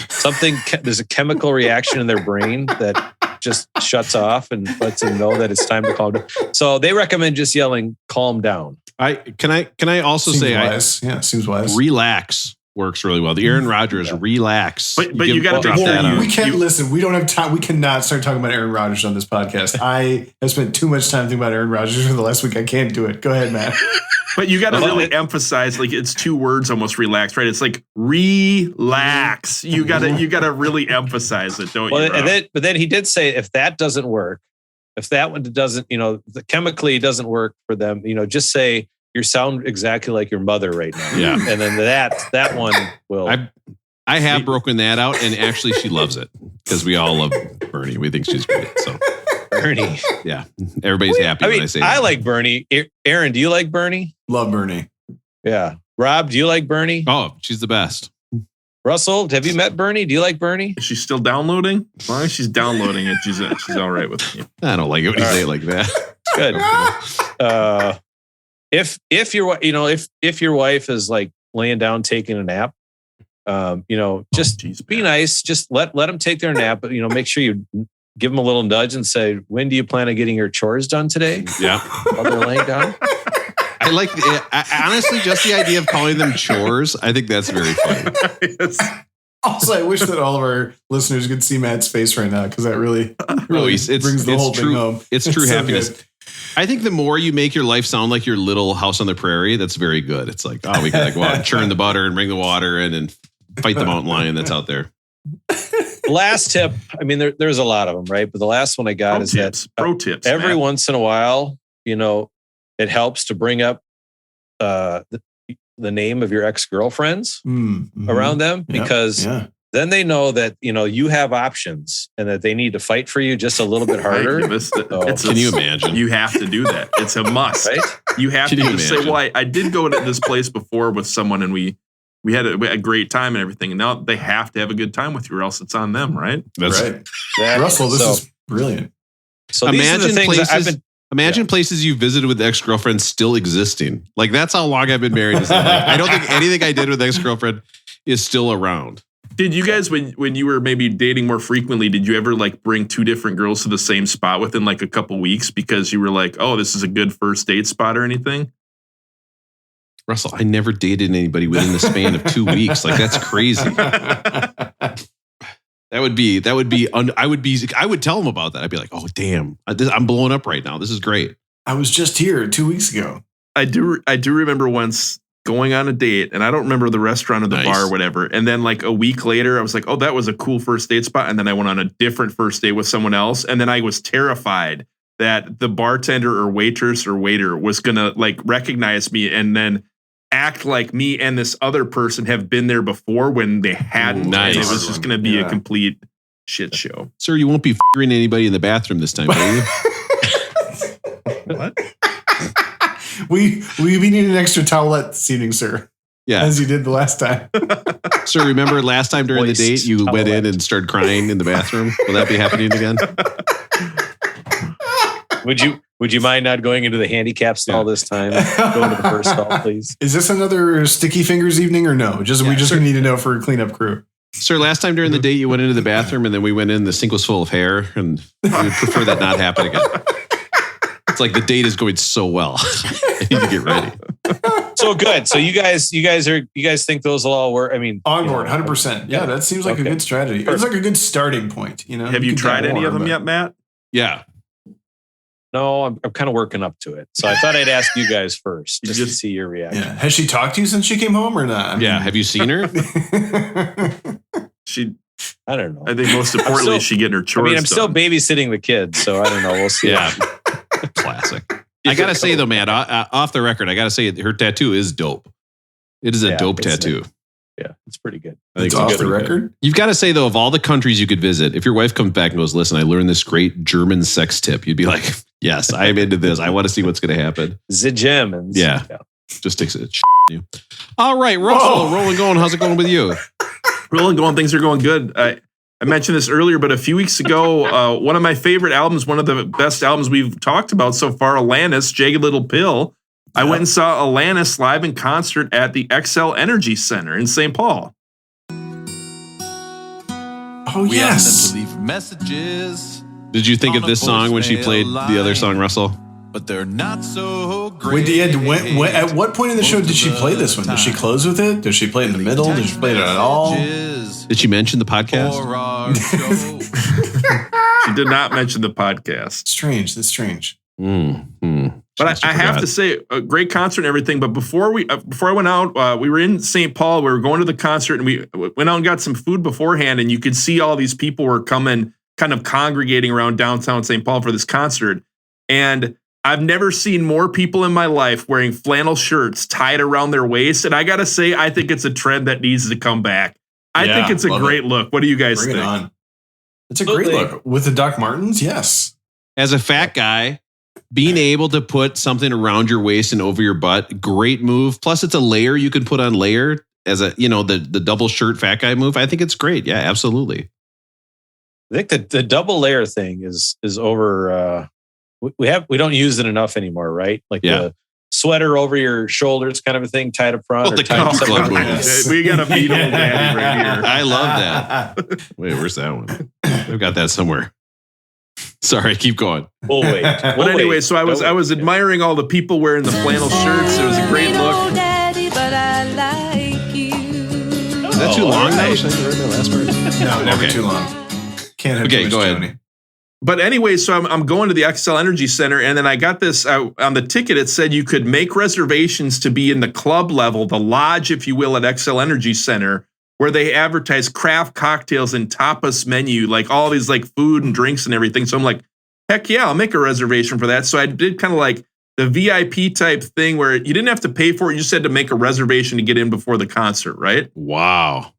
There's a chemical reaction in their brain that just shuts off and lets them know that it's time to calm down. So they recommend just yelling, calm down. Can I also Seems say wise. Seems wise. Relax works really well. The Aaron Rodgers, relax. But you got to drop that out. We can't listen. We don't have time. We cannot start talking about Aaron Rodgers on this podcast. I have spent too much time thinking about Aaron Rodgers for the last week. I can't do it. Go ahead, Matt. But you got to really emphasize, like, it's 2 words almost, relax, right? It's like relax. You got to really emphasize it, don't you? But then he did say if that doesn't work, if that one doesn't, chemically doesn't work for them, just say you sound exactly like your mother right now. Yeah. And then that one will. I have broken that out, and actually she loves it because we all love Bernie. We think she's great. So Bernie. Yeah. Everybody's happy when I say that. I like Bernie. Aaron, do you like Bernie? Love Bernie. Yeah. Rob, do you like Bernie? Oh, she's the best. Russell, have you met Bernie? Do you like Bernie? Is she still downloading? As long as she's downloading it, she's all right with me. I don't like it when you say it like that. Good. If your wife is like laying down taking a nap, just be nice. Just let them take their nap, but make sure you give them a little nudge and say, "When do you plan on getting your chores done today?" Yeah, while they're laying down. Honestly, just the idea of calling them chores, I think that's very funny. Also, I wish that all of our listeners could see Matt's face right now because that really brings the whole thing home. It's true happiness. So I think the more you make your life sound like your little house on the prairie, that's very good. It's like, we gotta go out and churn the butter and bring the water in and fight the mountain lion that's out there. Last tip. I mean, there's a lot of them, right? But the last one I got pro tips. Every once in a while, it helps to bring up the name of your ex-girlfriends around them because then they know that, you have options and that they need to fight for you just a little bit harder. Can you imagine? You have to do that. It's a must. Right? You have to say, well, I did go to this place before with someone and we had a great time and everything. And now they have to have a good time with you or else it's on them, right? That's right. Russell, this is brilliant. So imagine places you visited with ex-girlfriends still existing. Like, that's how long I've been married to something. I don't think anything I did with ex-girlfriend is still around. Did you guys, when you were maybe dating more frequently, did you ever like bring 2 different girls to the same spot within like a couple weeks because you were like, oh, this is a good first date spot or anything? Russell, I never dated anybody within the span of 2 weeks. Like, that's crazy. I would tell them about that. I'd be like, oh, damn, I'm blowing up right now. This is great. I was just here 2 weeks ago. I do remember once going on a date, and I don't remember the restaurant or the bar or whatever. And then like a week later, I was like, oh, that was a cool first date spot. And then I went on a different first date with someone else. And then I was terrified that the bartender or waitress or waiter was going to like recognize me and then act like me and this other person have been there before when they hadn't. Nice. And it was just going to be a complete shit show. Sir, you won't be f***ing anybody in the bathroom this time, will you? What? We need an extra towelette this evening, sir. Yeah. As you did the last time. Sir, remember last time during the date you went in and started crying in the bathroom? Will that be happening again? Would you mind not going into the handicap stall this time? Go into the first stall, please. Is this another Sticky Fingers evening or no? We just need to know for a cleanup crew. Sir, last time during the date you went into the bathroom and then we went in, the sink was full of hair, and we would prefer that not happen again. It's like the date is going so well. I need to get ready. So good. So you guys think those will all work? I mean, on board, 100%. Yeah, that seems like a good strategy. It's like a good starting point. Have you tried any of them yet, Matt? Yeah. No, I'm kind of working up to it. So I thought I'd ask you guys first, just to see your reaction. Yeah. Has she talked to you since she came home or not? Have you seen her? I don't know. I think most importantly, she getting her chores. I'm still babysitting the kids, so I don't know. We'll see. Yeah. Classic. I gotta say though, man, off the record, I gotta say her tattoo is dope. It is a dope tattoo. Yeah, it's pretty good. I think it's off the record. You've got to say though, of all the countries you could visit, if your wife comes back and goes, "Listen, I learned this great German sex tip," you'd be like, "Yes, I'm into this. I want to see what's going to happen." The Germans. Yeah. Just takes it. You. All right, Russell, rolling going. How's it going with you? Rolling going. Things are going good. I mentioned this earlier, but a few weeks ago, one of my favorite albums, one of the best albums we've talked about so far, Alanis, Jagged Little Pill. I went and saw Alanis live in concert at the XL Energy Center in St. Paul. Oh, We yes. asked them to leave messages, Did you think of this song when she played the other song, Russell? but they're not so great. Wait, at what point in the show did she play this one? Did she close with it? Did she play it in the middle? Did she play it at all? Did she mention the podcast? For our show. She did not mention the podcast. Strange. That's strange. But I have to say, a great concert and everything. But before I went out, we were in St. Paul. We were going to the concert, and we went out and got some food beforehand. And you could see all these people were coming, kind of congregating around downtown St. Paul for this concert. And I've never seen more people in my life wearing flannel shirts tied around their waist. And I got to say, I think it's a trend that needs to come back. I think it's a great look. What do you guys think? Bring it on. It's a great look. With the Doc Martens, yes. As a fat guy, being able to put something around your waist and over your butt, great move. Plus, it's a layer you can put on layer as a, the double shirt fat guy move. I think it's great. Yeah, absolutely. I think that the double layer thing is over. We don't use it enough anymore, right? Like the sweater over your shoulders kind of a thing, tied up front. The cuff club move. We got a beat old daddy right here. I love that. Wait, where's that one? I've got that somewhere. Sorry, keep going. We'll wait. But anyway, so I was admiring all the people wearing the flannel shirts. It was a great look. Is that too long? I should have heard that last part. No, never too long. Can't have too much, go ahead. Tony. But anyway, so I'm going to the XL Energy Center, and then I got this on the ticket. It said you could make reservations to be in the club level, the lodge, if you will, at XL Energy Center, where they advertise craft cocktails and tapas menu, like all these like food and drinks and everything. So I'm like, heck yeah, I'll make a reservation for that. So I did kind of like the VIP type thing where you didn't have to pay for it. You just had to make a reservation to get in before the concert, right? Wow.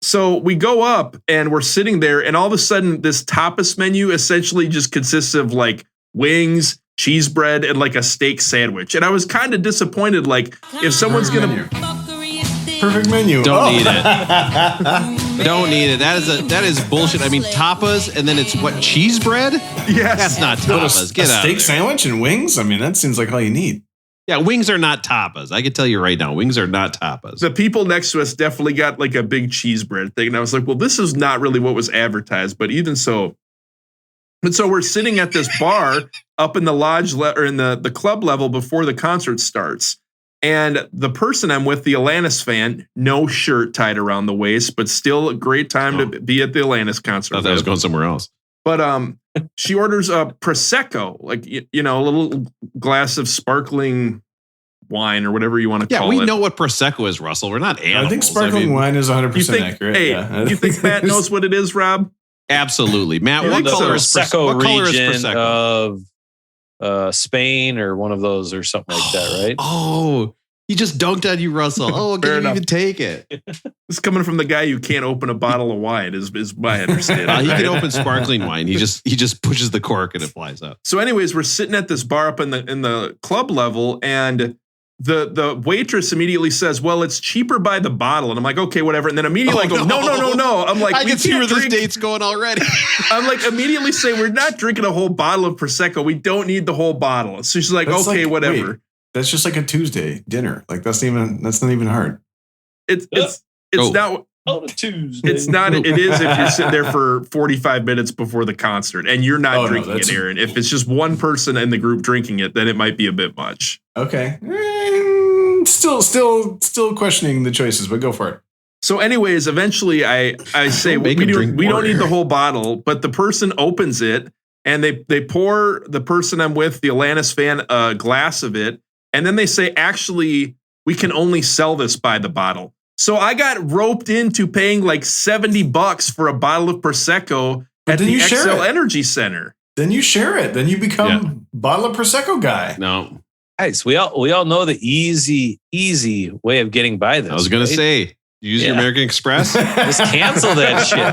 So we go up and we're sitting there, and all of a sudden this tapas menu essentially just consists of like wings, cheese bread, and like a steak sandwich. And I was kind of disappointed. Like if someone's going to... Perfect menu. Don't need it. Don't need it. That is bullshit. I mean, tapas, and then it's what, cheese bread? Yes. That's not tapas. Get out. Steak sandwich and wings? I mean, that seems like all you need. Yeah, wings are not tapas. I can tell you right now, wings are not tapas. The people next to us definitely got like a big cheese bread thing. And I was like, well, this is not really what was advertised, but even so. And so we're sitting at this bar up in the lodge or in the club level before the concert starts. And the person I'm with, the Alanis fan, no shirt tied around the waist, but still a great time to be at the Alanis concert. I thought I was going somewhere else. But she orders a Prosecco, like, a little glass of sparkling wine or whatever you want to call it. Yeah, we know what Prosecco is, Russell. We're not animals. I think sparkling wine is 100% accurate. Hey, you think Matt knows what it is, Rob? Absolutely. Matt, what color is Prosecco? Of Spain or one of those or something like that, right? Oh, he just dunked on you, Russell. Oh, can't even take it. This is coming from the guy who can't open a bottle of wine, is my understanding. He can open sparkling wine. He just pushes the cork and it flies out. So, anyways, we're sitting at this bar up in the club level, and the waitress immediately says, "Well, it's cheaper by the bottle." And I'm like, "Okay, whatever." And then immediately I go, "No." I'm like, I can see where this date's going already. I'm like, immediately say, "We're not drinking a whole bottle of Prosecco. We don't need the whole bottle." So she's like, That's "Okay, like, whatever." Wait, that's just like a Tuesday dinner. Like that's not even hard. It's not. On a Tuesday. It's not. It is if you're sitting there for 45 minutes before the concert and you're not drinking it, Aaron. If it's just one person in the group drinking it, then it might be a bit much. Okay. Still questioning the choices, but go for it. So, anyways, eventually I say we don't need the whole bottle, but the person opens it and they pour the person I'm with, the Alanis fan, a glass of it, and then they say, "Actually, we can only sell this by the bottle." So I got roped into paying like $70 for a bottle of Prosecco at the XL Energy Center. Then you share it. Then you become bottle of Prosecco guy. No. Guys, we all know the easy way of getting by this. I was going to say, use your American Express. Just cancel that shit.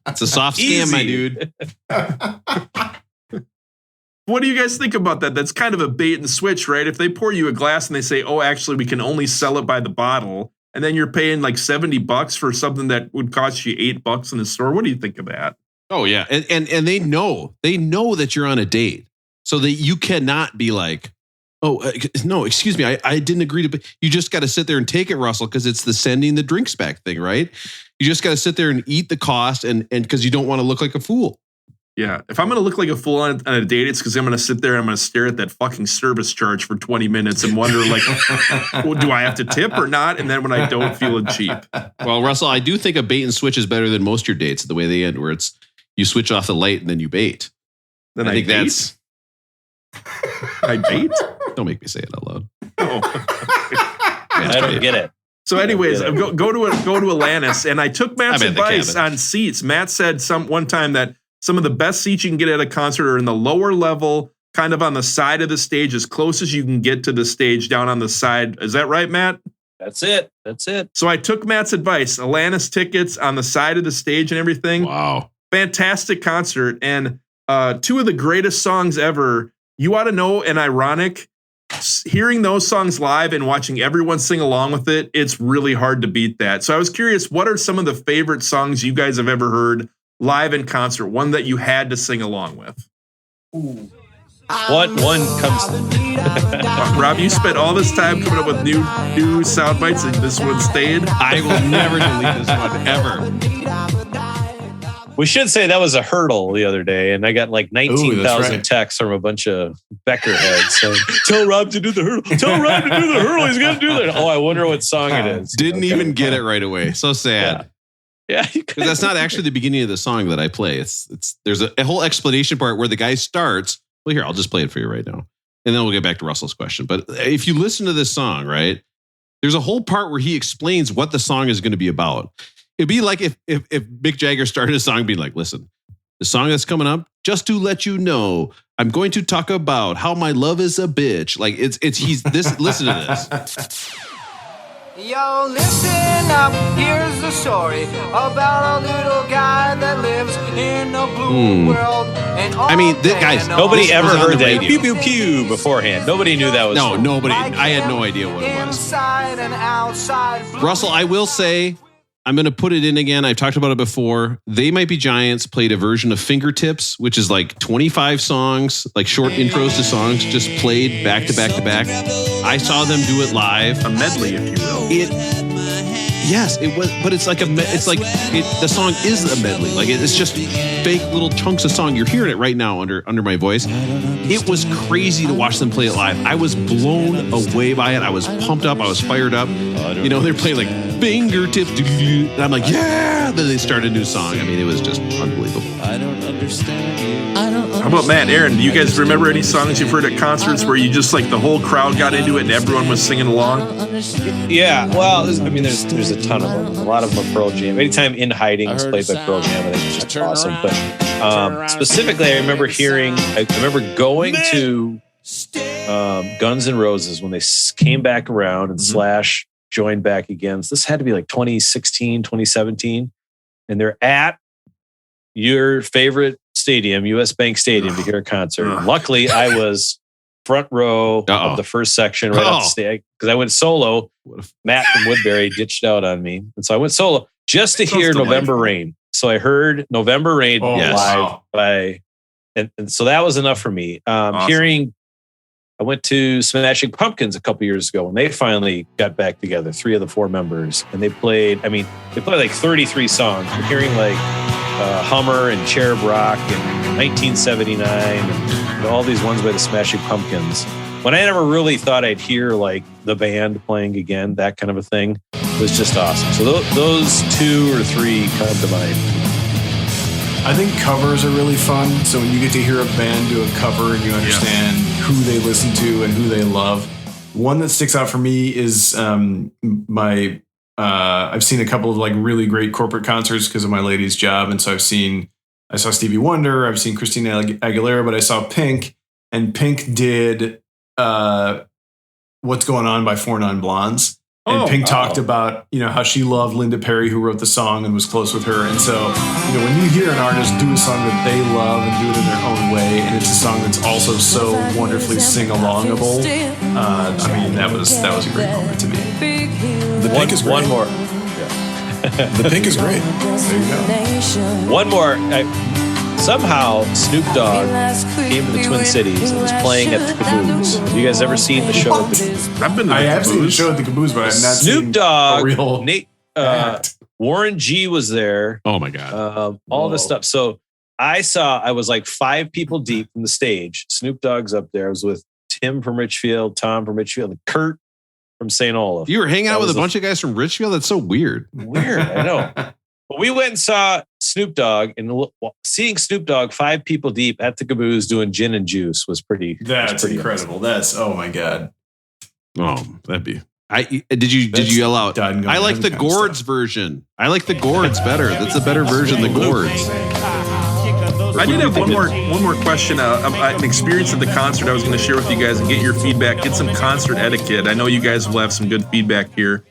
It's a soft scam, my dude. What do you guys think about that? That's kind of a bait and switch, right? If they pour you a glass and they say, "Oh, actually, we can only sell it by the bottle," and then you're paying like $70 for something that would cost you $8 in the store. What do you think of that? Oh yeah, and they know that you're on a date, so that you cannot be like, oh no, excuse me, I didn't agree to. You just got to sit there and take it, Russell, because it's the sending the drinks back thing, right? You just got to sit there and eat the cost, and because you don't want to look like a fool. Yeah, if I'm going to look like a fool on a date, it's because I'm going to sit there and I'm going to stare at that fucking service charge for 20 minutes and wonder, like, well, do I have to tip or not? And then when I don't, feeling cheap. Well, Russell, I do think a bait and switch is better than most of your dates, the way they end, where it's you switch off the light and then you bait. Then I think bait? that's. I bait? Don't make me say it out loud. Oh. I don't get it. So, anyways, go to Atlantis, and I took Matt's I'm at the advice cabin. on seats. Matt said one time that some of the best seats you can get at a concert are in the lower level, kind of on the side of the stage, as close as you can get to the stage, down on the side. Is that right, Matt? That's it. So I took Matt's advice. Atlantis tickets on the side of the stage and everything. Wow. Fantastic concert. And two of the greatest songs ever. You Ought to Know and Ironic. Hearing those songs live and watching everyone sing along with it, it's really hard to beat that. So I was curious, what are some of the favorite songs you guys have ever heard live in concert? One that you had to sing along with? What one comes? Rob, you spent all this time coming up with new sound bites, and this one stayed. I will never delete this one ever. We should say that was a hurdle the other day, and I got like 19,000 right. texts from a bunch of Becker heads saying, "Tell Rob to do the hurdle. Tell Rob to do the hurdle. He's going to do that." Oh, I wonder what song it is. Didn't even get it right away. So sad. Yeah, Because that's not actually the beginning of the song that I play. It's there's a whole explanation part where the guy starts. Well, here, I'll just play it for you right now. And then we'll get back to Russell's question. But if you listen to this song, right, there's a whole part where he explains what the song is going to be about. It'd be like if Mick Jagger started a song being like, listen, the song that's coming up, just to let you know, I'm going to talk about how my love is a bitch. Like he's this, listen to this. Yo, listen up, here's the story about a little guy that lives in a blue world. And I mean, guys, Nobody This ever was on heard the that radio. pew pew pew beforehand. Nobody knew that was. No, from- nobody. I had no idea what it was. Inside and outside. Russell, I will say, I'm going to put it in again. I've talked about it before. They Might Be Giants played a version of Fingertips, which is like 25 songs, like short intros to songs, just played back to back to back. I saw them do it live. A medley, if you will. Yes, it was, but it's like the song is a medley. Like it's just fake little chunks of song. You're hearing it right now under my voice. It was crazy to watch them play it live. I was blown away by it. I was pumped up. I was fired up. You know, they're playing like Fingertips, and I'm like, yeah. Then they start a new song. I mean, it was just unbelievable. How about Matt, Aaron? Do you guys remember any songs you've heard at concerts where you just like the whole crowd got into it and everyone was singing along? Yeah, well, there's a ton of them. A lot of them are Pearl Jam. Anytime In Hiding is played by Pearl Jam, I think it's just awesome. But specifically, I remember going to Guns N' Roses when they came back around and Slash joined back again. So this had to be like 2016, 2017. And they're at your favorite stadium, US Bank Stadium, to hear a concert. Luckily, I was front row of the first section right off the stage because I went solo. Matt from Woodbury ditched out on me. And so I went solo just to hear November Rain. So I heard November Rain live and so that was enough for me. Awesome. I went to Smashing Pumpkins a couple years ago when they finally got back together, 3 of the 4 members, and they played like 33 songs. We're hearing like Hummer and Cherub Rock and 1979 and all these ones by the Smashing Pumpkins. When I never really thought I'd hear like the band playing again, that kind of a thing, was just awesome. So those 2 or 3 come to mind. I think covers are really fun. So when you get to hear a band do a cover and you understand who they listen to and who they love. One that sticks out for me is I've seen a couple of like really great corporate concerts because of my lady's job. And so I saw Stevie Wonder, I've seen Christina Aguilera, but I saw Pink, and Pink did What's Going On by 4 Non Blondes. And Pink talked about, how she loved Linda Perry, who wrote the song and was close with her. And so, when you hear an artist do a song that they love and do it in their own way, and it's a song that's also so wonderfully sing-alongable, that was a great moment to me. The Pink is great. One more. The Pink is great. There you go. One more. Somehow Snoop Dogg came to the Twin Cities and was playing at the Caboose. Have you guys ever seen the show at the Caboose? I've been to the I have Caboose. seen the show at the Caboose, but I've not seen Snoop Dogg, a real Nate, act. Warren G was there. Oh my God. All this stuff. So I was like 5 people deep from the stage. Snoop Dogg's up there. I was with Tim from Richfield, Tom from Richfield, and Kurt from St. Olaf. You were hanging out with a bunch of guys from Richfield? That's so weird. Weird, I know. But we went and saw Snoop Dogg, and seeing Snoop Dogg 5 people deep at the Caboose doing gin and juice was pretty. That's incredible. Awesome. That's oh my God. Oh, that'd be. Did you yell out? I like the Gourds version. I like the Gourds better. That's a better version than the Gourds. I did have one more question. An experience at the concert I was going to share with you guys and get your feedback. Get some concert etiquette. I know you guys will have some good feedback here.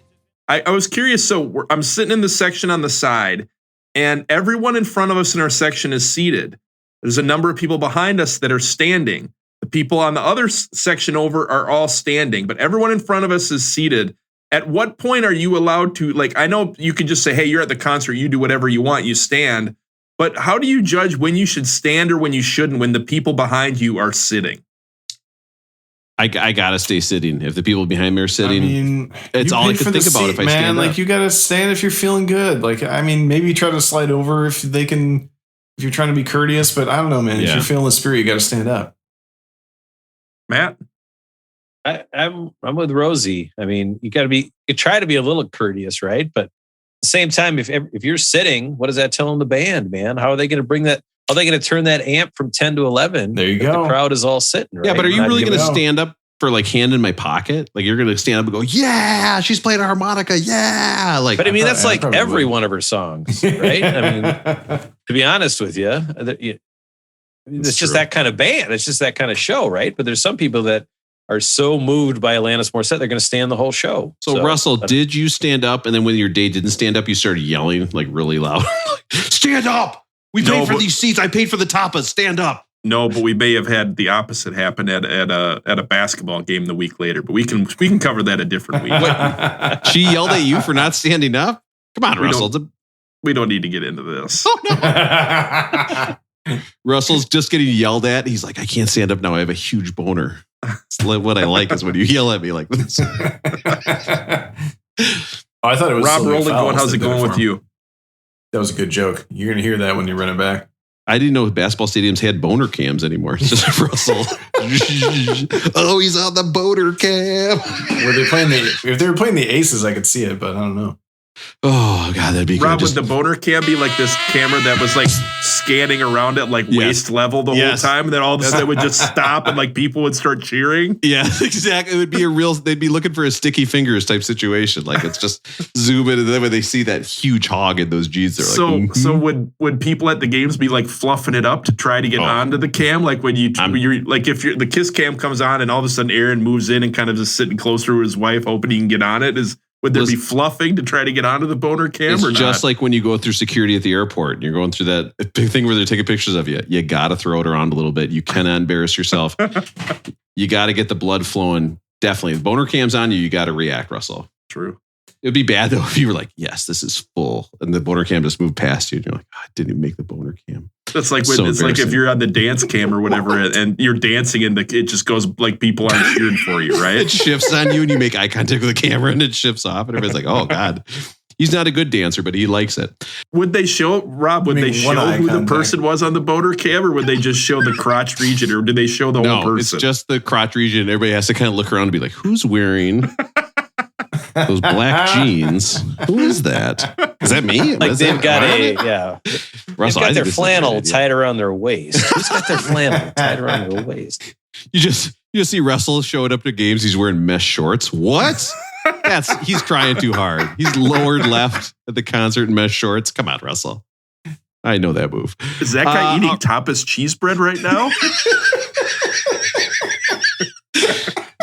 I was curious. So I'm sitting in the section on the side, and everyone in front of us in our section is seated. There's a number of people behind us that are standing. The people on the other section over are all standing, but everyone in front of us is seated. At what point are you allowed to, I know you can just say, hey, you're at the concert, you do whatever you want, you stand. But how do you judge when you should stand or when you shouldn't when the people behind you are sitting? I gotta stay sitting. If the people behind me are sitting, it's all I can think about if I stand up. You gotta stand if you're feeling good. Maybe try to slide over if you're trying to be courteous, but I don't know, man. If you're feeling the spirit, you gotta stand up. Matt? I'm with Rosie. You try to be a little courteous, right? But at the same time, if you're sitting, what does that tell the band, man? How are they going to bring that? How are they going to turn that amp from 10 to 11? There you go. The crowd is all sitting, right? Yeah, but are you really going to stand up for hand in my pocket? You're going to stand up and go, yeah, she's playing a harmonica. Yeah. But that's every one of her songs, right? To be honest with you, it's just that kind of band. It's just that kind of show, right? But there's some people that are so moved by Alanis Morissette, they're going to stand the whole show. So Russell, did you stand up? And then when your day didn't stand up, you started yelling really loud. Stand up! We paid for these seats. I paid for the tapas. Stand up. No, but we may have had the opposite happen at a basketball game the week later. But we can cover that a different week. She yelled at you for not standing up? Come on, Russell. We don't need to get into this. Oh, no. Russell's just getting yelled at. He's like, I can't stand up now. I have a huge boner. What I like is when you yell at me like this. I thought it was Rob Rolling going. How's it going with you? That was a good joke. You're going to hear that when you run it back. I didn't know basketball stadiums had boner cams anymore. It's just Russell. Oh, he's on the boner cam. If they were playing the Aces, I could see it, but I don't know. Oh, God, that'd be good. Rob, would the boner cam be like this camera that was scanning around at waist level the whole time? And then all of a sudden it would just stop and people would start cheering? Yeah, exactly. It would be they'd be looking for a Sticky Fingers type situation. It's just zoom in, and then when they see that huge hog in those jeans, they're So would people at the games be fluffing it up to try to get onto the cam? When if the Kiss cam comes on and all of a sudden Aaron moves in and kind of just sitting close to his wife, hoping he can get on it, would there be fluffing to try to get onto the boner cam or not? It's just like when you go through security at the airport and you're going through that big thing where they're taking pictures of you. You got to throw it around a little bit. You cannot embarrass yourself. You got to get the blood flowing. Definitely. If boner cam's on you, you got to react, Russell. True. It would be bad though if you were like, yes, this is full. And the boner cam just moved past you. And you're like, I didn't even make the boner cam. That's like if you're on the dance cam or whatever and you're dancing and it just goes like people aren't cheering for you, right? It shifts on you and you make eye contact with the camera and it shifts off and everybody's like, oh God. He's not a good dancer, but he likes it. Would they show, Rob, who the person was on the boner cam, or would they just show the crotch region, or did they show the whole person? It's just the crotch region. Everybody has to kind of look around and be like, who's wearing those black jeans? Who is that? Is that me? They've got Russell, they've got their flannel tied around their waist. Who's got their flannel tied around their waist? You just see Russell showing up to games. He's wearing mesh shorts. What? He's trying too hard. He's lowered left at the concert in mesh shorts. Come on, Russell. I know that move. Is that guy eating tapas cheese bread right now?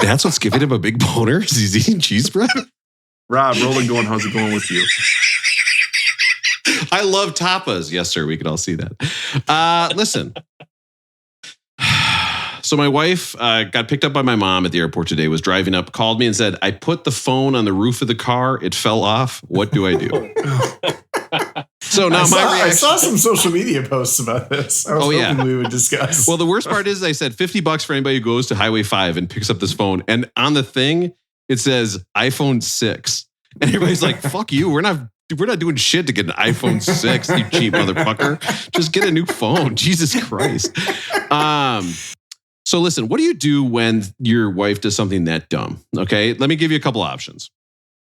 That's what's giving him a big boner? Is he's eating cheese bread? Rob, rolling going. How's it going with you? I love tapas. Yes, sir. We can all see that. Listen. So my wife got picked up by my mom at the airport today, was driving up, called me and said, I put the phone on the roof of the car. It fell off. What do I do? So now I saw some social media posts about this. I was hoping we would discuss. Well, the worst part is I said $50 for anybody who goes to Highway 5 and picks up this phone. And on the thing, it says iPhone 6. And everybody's like, fuck you. We're not doing shit to get an iPhone 6, you cheap motherfucker. Just get a new phone. Jesus Christ. So listen, what do you do when your wife does something that dumb? Okay, let me give you a couple options.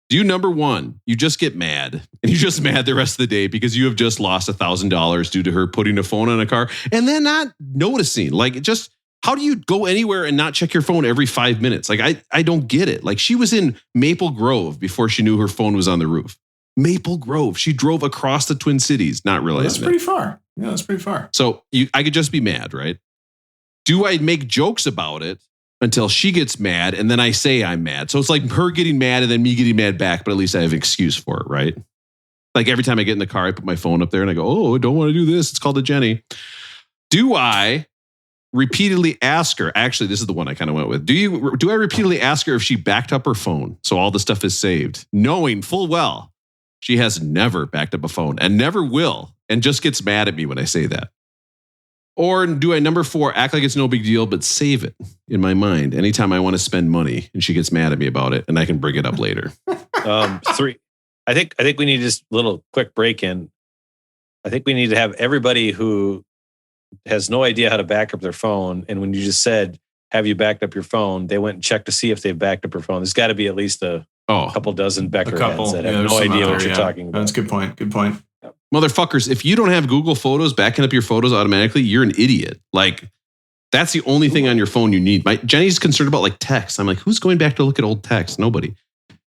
Do number one, you just get mad, and you're just mad the rest of the day because you have just lost $1,000 due to her putting a phone on a car and then not noticing. Like, just how do you go anywhere and not check your phone every 5 minutes? Like, I don't get it. Like, she was in Maple Grove before she knew her phone was on the roof. Maple Grove. She drove across the Twin Cities, not realizing that's pretty far. Yeah, that's pretty far. So I could just be mad, right? Do I make jokes about it until she gets mad and then I say I'm mad? So it's like her getting mad and then me getting mad back, but at least I have an excuse for it, right? Like every time I get in the car, I put my phone up there and I go, oh, I don't want to do this. It's called a Jenny. Do I repeatedly ask her? Actually, this is the one I kind of went with. Do I repeatedly ask her if she backed up her phone so all the stuff is saved, knowing full well she has never backed up a phone and never will, and just gets mad at me when I say that? Or do I, number 4, act like it's no big deal, but save it in my mind anytime I want to spend money and she gets mad at me about it and I can bring it up later? 3. I think we need just a little quick break in. I think we need to have everybody who has no idea how to back up their phone. And when you just said, have you backed up your phone? They went and checked to see if they've backed up your phone. There's got to be at least a couple dozen Becker heads that have no idea what you're talking about. That's a good point. Good point. Motherfuckers, if you don't have Google Photos backing up your photos automatically, you're an idiot. Like, that's the only thing on your phone you need. Jenny's concerned about like text. I'm like, who's going back to look at old text? Nobody.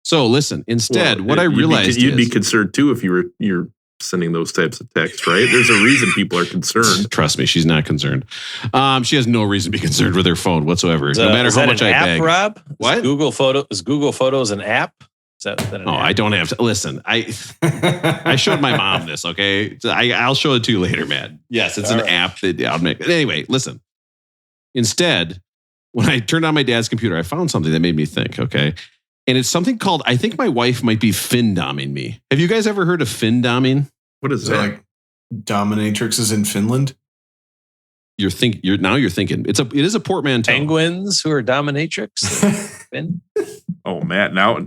So listen, instead, what I realized you'd be concerned too if you're sending those types of texts, right? There's a reason people are concerned. Trust me, she's not concerned. She has no reason to be concerned with her phone whatsoever. No matter how much I beg. Rob? What? Is Google Photos an app? Is that an app? I don't have to listen. I showed my mom this. Okay, I'll show it to you later, Matt. Yes, it's an app that I'll make. Anyway, listen. Instead, when I turned on my dad's computer, I found something that made me think. Okay, and it's something called. I think my wife might be fin-doming me. Have you guys ever heard of fin-doming? What is that? Like dominatrixes in Finland? You're thinking. It is a portmanteau. Penguins who are dominatrix. Oh, Matt! Now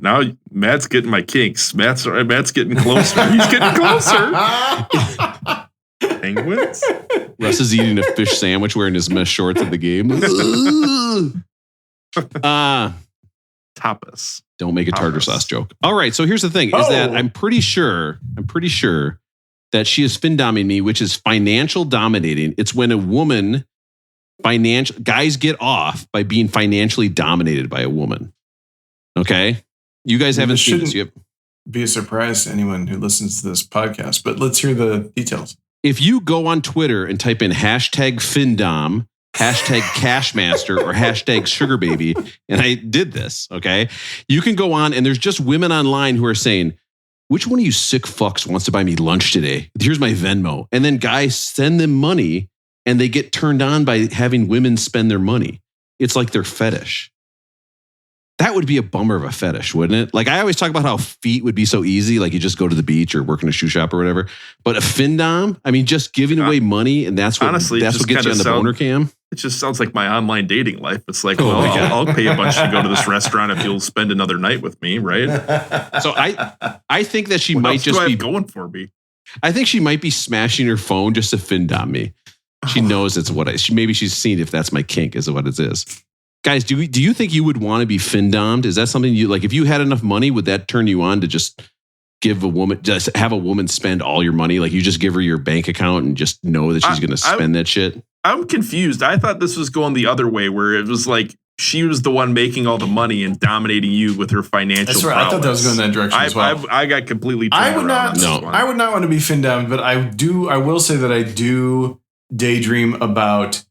Matt's getting my kinks. Matt's getting closer. He's getting closer. Penguins. Russ is eating a fish sandwich wearing his mesh shorts at the game. Tapas. Don't make a tartar sauce joke. All right. So here's the thing: is that I'm pretty sure that she is fin-doming me, which is financial dominating. It's when a woman guys get off by being financially dominated by a woman. Okay. You guys haven't seen this. Be a surprise to anyone who listens to this podcast, but let's hear the details. If you go on Twitter and type in #FinDom, #Cashmaster, or #SugarBaby, and I did this, okay, you can go on and there's just women online who are saying, which one of you sick fucks wants to buy me lunch today? Here's my Venmo. And then guys send them money and they get turned on by having women spend their money. It's like their fetish. That would be a bummer of a fetish, wouldn't it? Like, I always talk about how feet would be so easy. Like, you just go to the beach or work in a shoe shop or whatever. But a fin-dom, I mean, just giving away money, and that's what gets you on the boner cam. It just sounds like my online dating life. It's like, I'll pay a bunch to go to this restaurant if you'll spend another night with me, right? So I think that she might just be going for me. I think she might be smashing her phone just to fin-dom me. She knows it's what maybe she's seen if that's my kink is what it is. Guys, do you think you would want to be fin-dommed? Is that something you like? If you had enough money, would that turn you on to just have a woman spend all your money? Like, you just give her your bank account and just know that she's going to spend that shit? I'm confused. I thought this was going the other way, where it was like she was the one making all the money and dominating you with her financial. That's right. I thought that was going that direction as well. I got completely. I would not want to be fin-dommed, but I will say that I do daydream about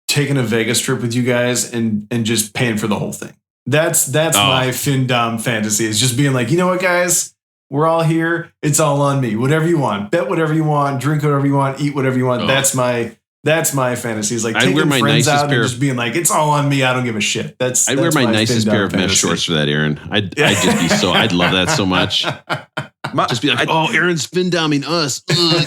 taking a Vegas trip with you guys and just paying for the whole thing. That's my Findom fantasy. Is just being like, you know what, guys, we're all here. It's all on me. Whatever you want, bet whatever you want, drink whatever you want, eat whatever you want. That's my fantasy. It's like taking wear my friends nicest out pair and just being like, it's all on me. I don't give a shit. I'd wear my nicest pair of mesh shorts for that, Aaron. I'd just be so. I'd love that so much. Just be like, Aaron's Findoming us.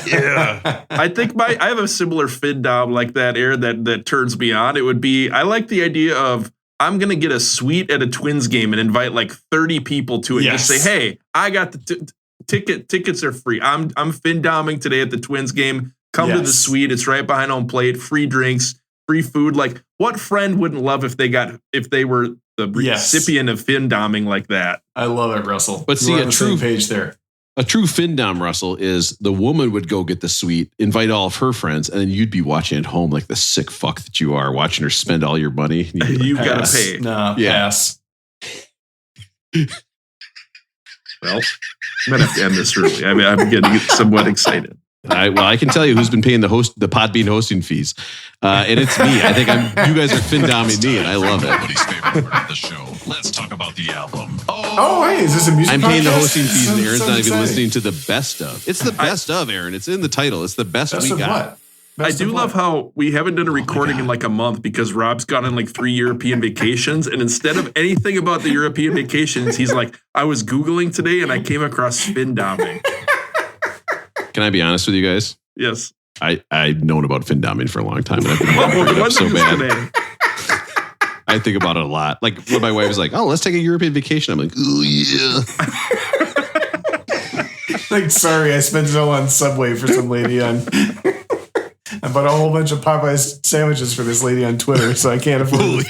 Yeah. I think I have a similar Findom like that, Aaron, that turns me on. It would be, I like the idea of, I'm going to get a suite at a Twins game and invite like 30 people to it. Yes. Just say, hey, I got the tickets are free. I'm Findoming today at the Twins game. Come to the suite. It's right behind home plate. Free drinks, free food. Like, what friend wouldn't love if they were the recipient of Findoming like that? I love it, Russell. But see, a true page there. A true Findom, Russell, is the woman would go get the suite, invite all of her friends, and then you'd be watching at home like the sick fuck that you are, watching her spend all your money. You gotta pay. No, pass. Well, I'm gonna have to end this early. I mean, I'm getting somewhat excited. I can tell you who's been paying the Podbean hosting fees, and it's me. I think you guys are Findoming me, and I love it. Everybody's favorite part of the show. Let's talk about the album. Oh, hey, is this a music I'm paying the podcast? hosting fees, and Aaron's So not even exciting. listening to the best of. It's the best of, Aaron. It's in the title. It's the best we of got. what? I do love how we haven't done a recording in like a month because Rob's gone on like 3 European vacations. And instead of anything about the European vacations, he's like, I was Googling today and I came across Findoming. Can I be honest with you guys? Yes. I've known about Findoming for a long time, and I've been wanting to bring it up so bad. Today. I think about it a lot. Like when my wife is like, "Oh, let's take a European vacation," I'm like, "Oh yeah." Like, sorry, I spent it all on Subway for some lady on. I bought a whole bunch of Popeyes sandwiches for this lady on Twitter, so I can't afford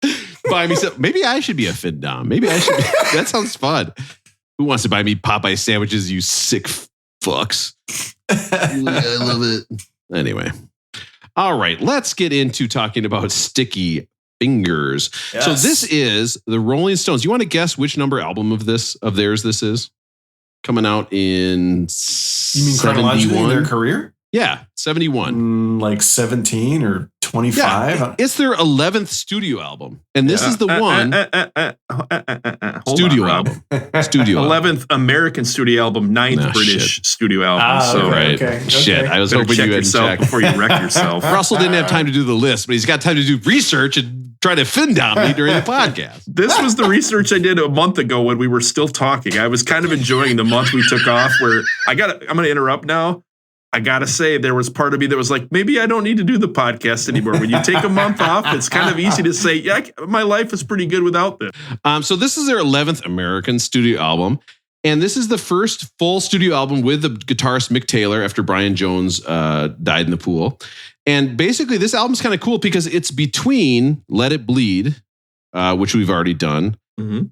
it. Buy me some. Maybe I should be a Findom. Maybe I should. That sounds fun. Who wants to buy me Popeye sandwiches? You sick fucks. I love it. Anyway. All right, let's get into talking about Sticky Fingers. Yes. So this is the Rolling Stones. You want to guess which number album of theirs this is? Coming out in You mean chronologically in their career? Yeah, 71. Like 17 or 25? Yeah, it's their 11th studio album. And this is the one studio album. Studio 11th American studio album, 9th British studio album. So right. Okay. Shit, I was better hoping check you had yourself checked before you wreck yourself. Russell didn't have time to do the list, but he's got time to do research and try to Findom me during the podcast. This was the research I did a month ago when we were still talking. I was kind of enjoying the month we took off where I'm going to interrupt now. I got to say, there was part of me that was like, maybe I don't need to do the podcast anymore. When you take a month off, it's kind of easy to say, yeah, my life is pretty good without this. So this is their 11th American studio album. And this is the first full studio album with the guitarist Mick Taylor after Brian Jones died in the pool. And basically, this album's kind of cool because it's between Let It Bleed, which we've already done,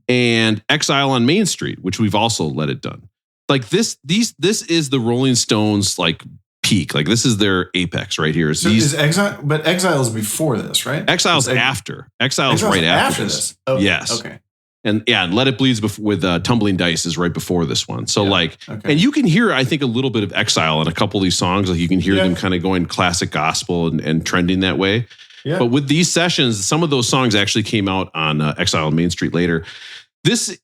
and Exile on Main Street, which we've also let it done. Like this is the Rolling Stones like peak. Like this is their apex right here. So is Exile, but Exile's before this, right? Exile's after. Exile's right after this. Okay. Yes. Okay. And Let It Bleed with Tumbling Dice is right before this one. So and you can hear, I think, a little bit of Exile in a couple of these songs. Like you can hear them kind of going classic gospel and trending that way. Yeah. But with these sessions, some of those songs actually came out on Exile on Main Street later. This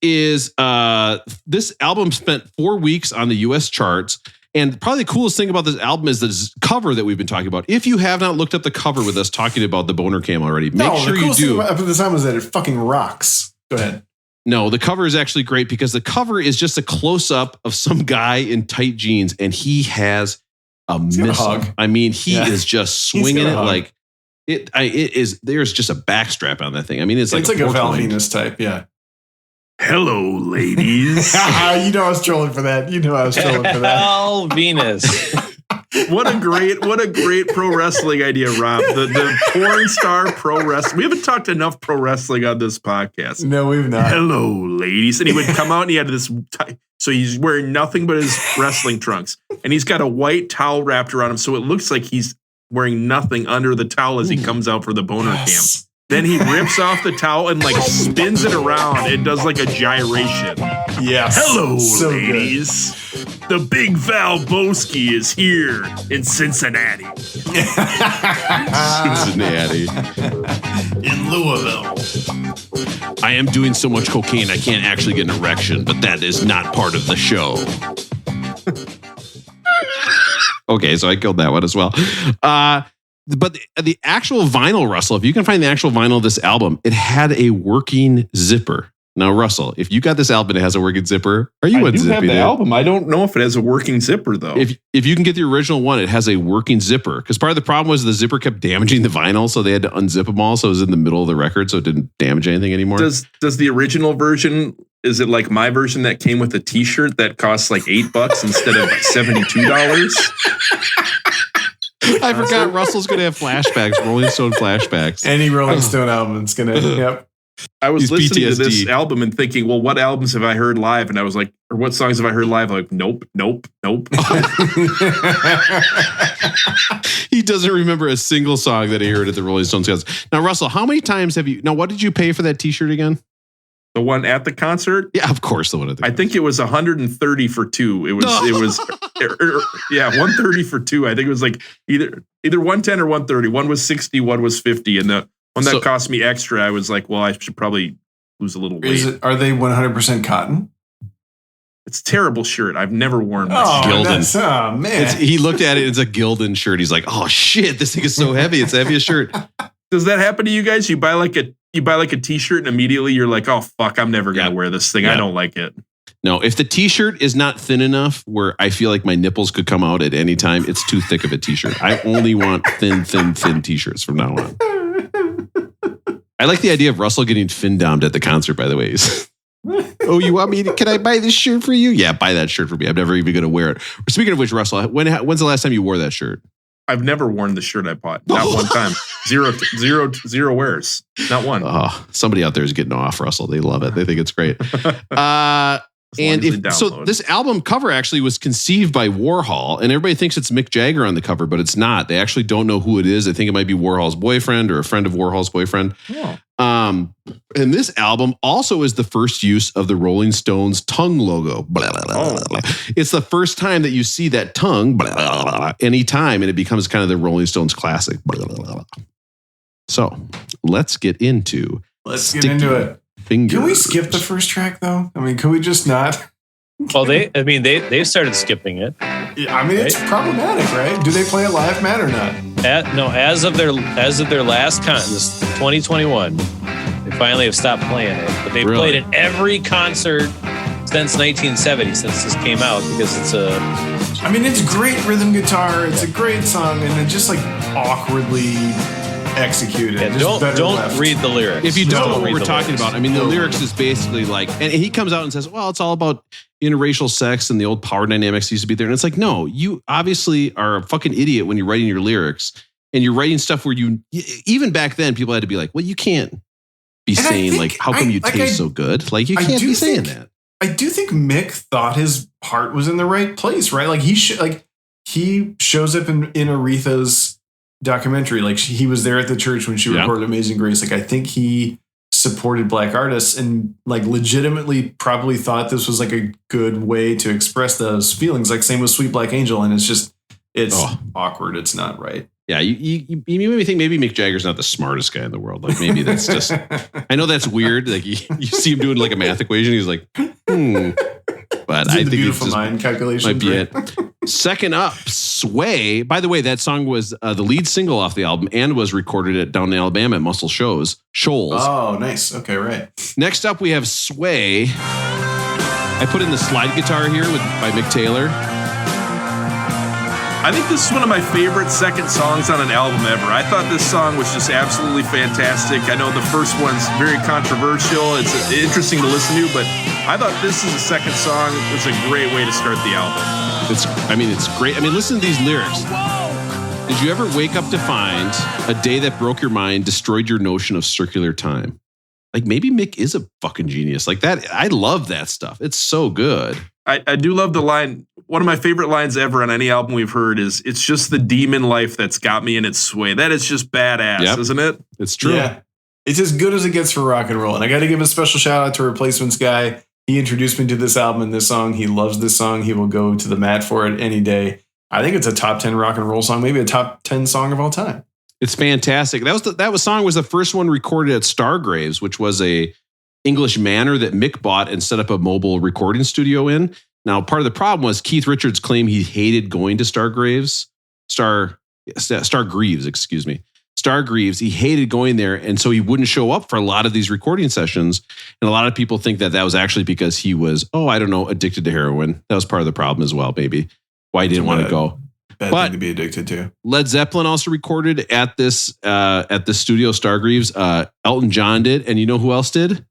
album spent 4 weeks on the US charts. And probably the coolest thing about this album is this cover that we've been talking about. If you have not looked up the cover with us talking about the Boner Cam already, make sure you do. The coolest thing about this album is that it fucking rocks. Go ahead. No, the cover is actually great because the cover is just a close-up of some guy in tight jeans and he has a missile. I mean, he is just swinging it like it is. There's just a backstrap on that thing. I mean, it's like a Val Venus type. Yeah. Hello, ladies. You know I was trolling for that. Val Venus. What a great pro wrestling idea, Rob. The porn star pro wrestling. We haven't talked enough pro wrestling on this podcast. No, we've not. Hello, ladies. And he would come out and he had this. So he's wearing nothing but his wrestling trunks. And he's got a white towel wrapped around him. So it looks like he's wearing nothing under the towel as he comes out for the boner cam. Then he rips off the towel and like spins it around and does like a gyration. Yes. Hello, So ladies. The Big Valboski is here in Cincinnati. Cincinnati. In Louisville. I am doing so much cocaine I can't actually get an erection, but that is not part of the show. Okay, so I killed that one as well. But the actual vinyl, Russell, if you can find the actual vinyl of this album, it had a working zipper. Now, Russell, if you got this album and it has a working zipper, are you I do unzipping have the it? album. I don't know if it has a working zipper, though. If you can get the original one, it has a working zipper. Because part of the problem was the zipper kept damaging the vinyl, so they had to unzip them all. So it was in the middle of the record, so it didn't damage anything anymore. Does the original version, is it like my version that came with a t-shirt that costs like $8 instead of $72? I forgot Russell's going to have flashbacks, Rolling Stone flashbacks. Any Rolling Stone album is going to, yep. I was He's listening PTSD. to this album and thinking, well, what albums have I heard live? And I was like, or what songs have I heard live? Like, nope. He doesn't remember a single song that he heard at the Rolling Stones concert. Now, Russell, how many times have you... Now, what did you pay for that t-shirt again? The one at the concert? Yeah, of course, the one at the I think it was 130 for two. It was 130 for two. I think it was like either 110 or 130. One was 60, one was 50. And the one that cost me extra, I was like, well, I should probably lose a little weight. Are they 100% cotton? It's a terrible shirt. I've never worn this. Oh, man. He looked at it. It's a Gildan shirt. He's like, oh, shit, this thing is so heavy. It's the heaviest shirt. Does that happen to you guys? You buy like a t-shirt and immediately you're like, oh, fuck, I'm never going to wear this thing. Yeah. I don't like it. No, if the t-shirt is not thin enough where I feel like my nipples could come out at any time, it's too thick of a t-shirt. I only want thin t-shirts from now on. I like the idea of Russell getting fin-domed at the concert, by the way. Oh, you want me to, can I buy this shirt for you? Yeah, buy that shirt for me. I'm never even going to wear it. Speaking of which, Russell, when's the last time you wore that shirt? I've never worn the shirt I bought. Not one time. Zero wears. Not one. Oh, somebody out there is getting off, Russell. They love it. They think it's great. This album cover actually was conceived by Warhol, and everybody thinks it's Mick Jagger on the cover, but it's not. They actually don't know who it is. They think it might be Warhol's boyfriend or a friend of Warhol's boyfriend. Oh. And this album also is the first use of the Rolling Stones tongue logo. Blah, blah, blah, blah. It's the first time that you see that tongue anytime, and it becomes kind of the Rolling Stones classic. So let's get into it. Fingers. Can we skip the first track though? I mean, can we just not? Well, they started skipping it. Yeah, I mean, it's problematic, right? Do they play it live, Matt, or not? As of their last this 2021, they finally have stopped playing it. But they played it every concert since 1970, since this came out, because it's it's great rhythm guitar. It's a great song, and it's just like awkwardly executed. Yeah, don't read the lyrics. If you don't know what we're talking about, I mean, the lyrics is basically like, and he comes out and says, well, it's all about interracial sex and the old power dynamics used to be there. And it's like, no, you obviously are a fucking idiot when you're writing your lyrics, and you're writing stuff where even back then, people had to be like, well, you can't be saying like, how come you taste so good? Like, you can't be saying that. I do think Mick thought his heart was in the right place, right? Like he shows up in Aretha's documentary. Like he was there at the church when she recorded Amazing Grace. Like I think he supported black artists and like legitimately probably thought this was like a good way to express those feelings. Like same with Sweet Black Angel. And it's awkward. It's not right. Yeah. You made me think maybe Mick Jagger's not the smartest guy in the world. Like maybe that's just, I know that's weird. Like you see him doing like a math equation. He's like, But I think Beautiful Mind calculation might be it. Second up, Sway. By the way, that song was the lead single off the album and was recorded down in Alabama at Muscle Shoals. Oh, nice. Okay, right. Next up, we have Sway. I put in the slide guitar here by Mick Taylor. I think this is one of my favorite second songs on an album ever. I thought this song was just absolutely fantastic. I know the first one's very controversial. It's interesting to listen to, but I thought this is the second song. It's a great way to start the album. It's great. I mean, listen to these lyrics. Did you ever wake up to find a day that broke your mind, destroyed your notion of circular time? Like maybe Mick is a fucking genius. Like that. I love that stuff. It's so good. I do love the line. One of my favorite lines ever on any album we've heard is, "It's just the demon life that's got me in its sway." That is just badass, isn't it? It's true. Yeah. It's as good as it gets for rock and roll. And I got to give a special shout out to Replacements guy. He introduced me to this album and this song. He loves this song. He will go to the mat for it any day. I think it's a top 10 rock and roll song, maybe a top 10 song of all time. It's fantastic. That song was the first one recorded at Stargraves, which was a English manor that Mick bought and set up a mobile recording studio in. Now, part of the problem was Keith Richards claimed he hated going to Stargreaves. He hated going there, and so he wouldn't show up for a lot of these recording sessions. And a lot of people think that was actually because he was, addicted to heroin. That was part of the problem as well, maybe. Why he didn't want to go. Bad thing to be addicted to. Led Zeppelin also recorded at the studio Stargreaves. Elton John did, and you know who else did?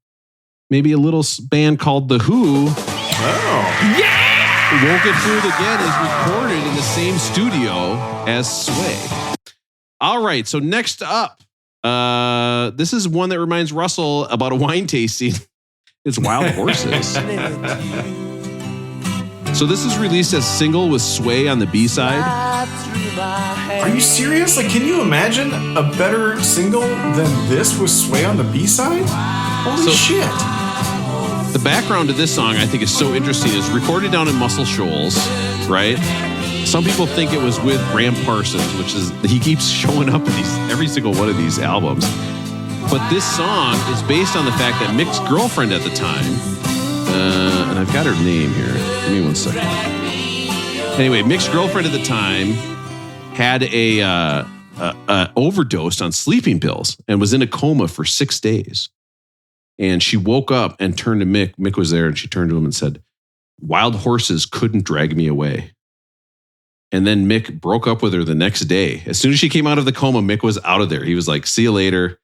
Maybe a little band called The Who. Oh, yeah! Won't Get Fooled Again is recorded in the same studio as Sway. All right, so next up, this is one that reminds Russell about a wine tasting. It's Wild Horses. So this is released as single with Sway on the B-side. Are you serious? Like, can you imagine a better single than this with Sway on the B-side? Holy shit. The background to this song, I think, is so interesting. It's recorded down in Muscle Shoals, right? Some people think it was with Graham Parsons, which is, he keeps showing up in every single one of these albums. But this song is based on the fact that Mick's girlfriend at the time, and I've got her name here. Give me 1 second. Anyway, Mick's girlfriend at the time had a overdosed on sleeping pills and was in a coma for 6 days. And she woke up and turned to Mick. Mick was there, and she turned to him and said, "Wild horses couldn't drag me away." And then Mick broke up with her the next day. As soon as she came out of the coma, Mick was out of there. He was like, "See you later.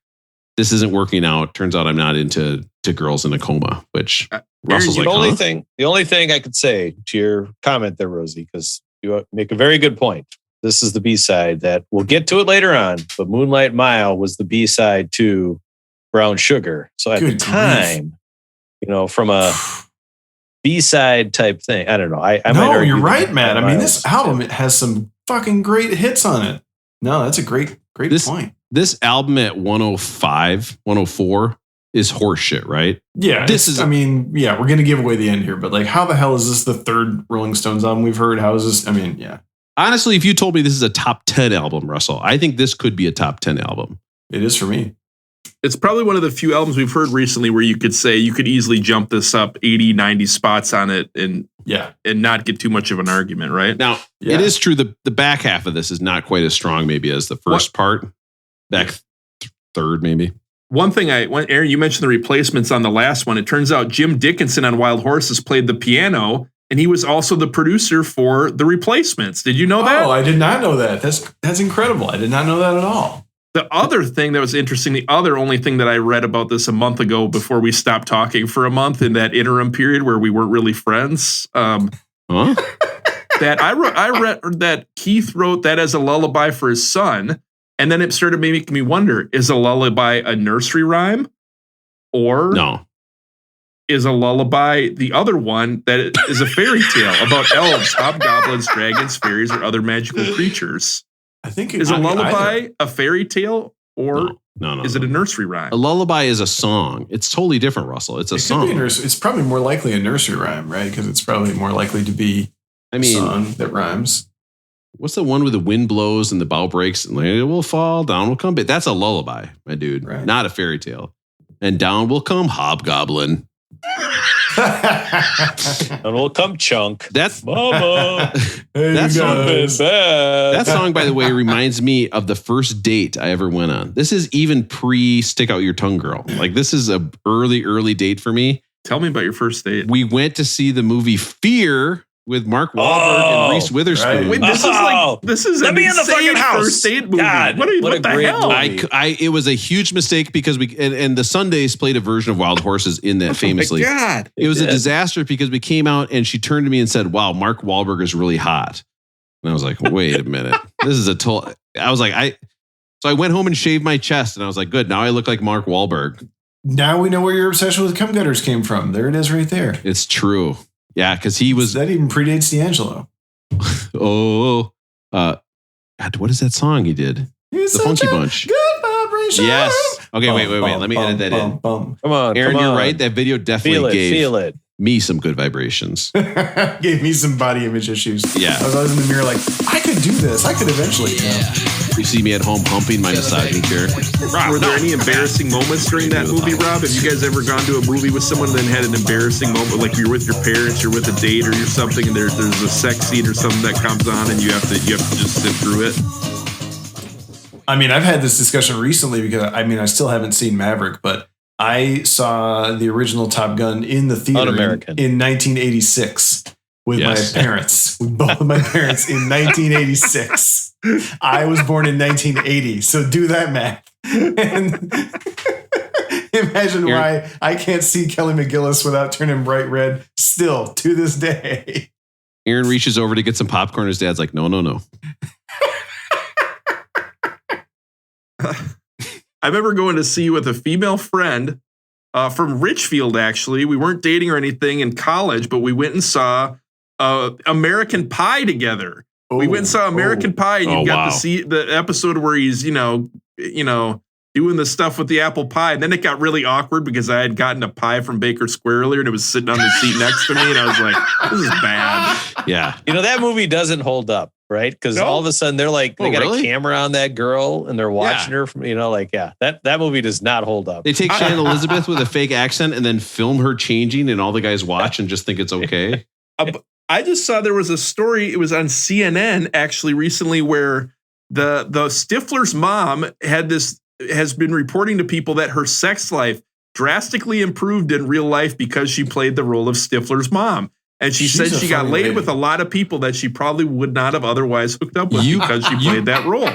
This isn't working out. Turns out I'm not into girls in a coma," which Russell's like, the only thing I could say to your comment there, Rosie, because you make a very good point. This is the B-side that we'll get to it later on, but Moonlight Mile was the B-side to Brown Sugar. So at the time, from a B-side type thing, I don't know. I might argue you're right, Matt. I mean, this album, it has some fucking great hits on it. No, that's a great point. This album at 105, 104 is horseshit, right? Yeah. We're going to give away the end here, but like, how the hell is this the third Rolling Stones album we've heard? How is this? I mean, yeah. Honestly, if you told me this is a top 10 album, Russell, I think this could be a top 10 album. It is for me. It's probably one of the few albums we've heard recently where you could say you could easily jump this up 80, 90 spots on it and not get too much of an argument, right? Now, It is true the back half of this is not quite as strong maybe as the first part. Back third, maybe. One thing Aaron, you mentioned the replacements on the last one. It turns out Jim Dickinson on Wild Horses played the piano, and he was also the producer for the replacements. Did you know that? Oh, I did not know that. That's incredible. I did not know that at all. The other thing that was interesting, the only thing that I read about this a month ago before we stopped talking for a month in that interim period where we weren't really friends, that I read that Keith wrote that as a lullaby for his son. And then it started making me wonder, is a lullaby a nursery rhyme? Or no, is a lullaby the other one that is a fairy tale about elves, hobgoblins, dragons, fairies, or other magical creatures? I think is a lullaby a fairy tale, or no, is it a nursery rhyme? A lullaby is a song. It's totally different, Russell. It's a song. It's probably more likely a nursery rhyme, right? Because it's probably more likely to be a song that rhymes. What's the one where the wind blows and the bough breaks and it will fall, down will come? That's a lullaby, my dude, right. Not a fairy tale. And down will come hobgoblin. And will come chunk. That's Mama. That song, by the way, reminds me of the first date I ever went on. This is even pre Stick Out Your Tongue Girl. Like, this is a early date for me. Tell me about your first date. We went to see the movie Fear with Mark Wahlberg and Reese Witherspoon. Wait, this is Let me in the fucking house. First date movie. God, what the hell? It was a huge mistake because and the Sundays played a version of Wild Horses in that famously. My God. It was a disaster because we came out and she turned to me and said, "Wow, Mark Wahlberg is really hot." And I was like, "Wait a minute, this is I was like, so I went home and shaved my chest and I was like, "Good, now I look like Mark Wahlberg." Now we know where your obsession with cum gutters came from. There it is, right there. It's true. Yeah, because he was... That even predates D'Angelo. God, what is that song he did? The Funky Bunch. Good vibration. Yes. Okay, wait. Let me edit that in. Come on, Aaron, you're right. That video definitely feel it. me some good vibrations. Gave me some body image issues. Yeah. I was always in the mirror like, I could do this. I could eventually. You see me at home humping my massaging chair. Were there any embarrassing moments during that movie, Rob? Have you guys ever gone to a movie with someone and then had an embarrassing moment? Like you're with your parents, you're with a date or you're something, and there's a sex scene or something that comes on, and you have to just sit through it. I mean, I've had this discussion recently because I still haven't seen Maverick, but I saw the original Top Gun in the theater in 1986 with my parents, with both of my parents in 1986. I was born in 1980, so do that math. And imagine why I can't see Kelly McGillis without turning bright red still to this day. Aaron reaches over to get some popcorn. His dad's like, no. I remember going to see with a female friend from Richfield, actually. We weren't dating or anything in college, but we went and saw American Pie together. We went and saw American Pie, and you got to see the episode where he's, doing the stuff with the apple pie. And then it got really awkward because I had gotten a pie from Baker Square earlier, and it was sitting on the seat next to me, and I was like, this is bad. Yeah. That movie doesn't hold up. Right? Because all of a sudden they're like, they got a camera on that girl and they're watching her from, that movie does not hold up. They take Shannon Elizabeth with a fake accent and then film her changing, and all the guys watch and just think it's okay. I just saw there was a story. It was on CNN actually recently where the Stifler's mom has been reporting to people that her sex life drastically improved in real life because she played the role of Stifler's mom. And she said she got laid with a lot of people that she probably would not have otherwise hooked up with because she played that role.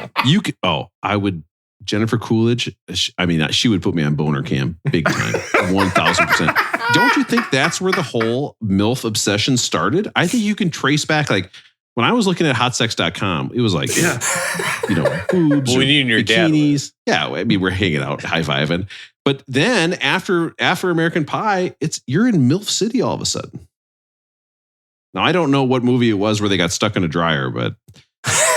I would. Jennifer Coolidge, she would put me on boner cam big time, 1,000%. Don't you think that's where the whole MILF obsession started? I think you can trace back, like, when I was looking at hotsex.com, it was like, boobs, well, you and your bikinis. Yeah, we're hanging out, high-fiving. But then after American Pie, you're in MILF City all of a sudden. Now, I don't know what movie it was where they got stuck in a dryer, but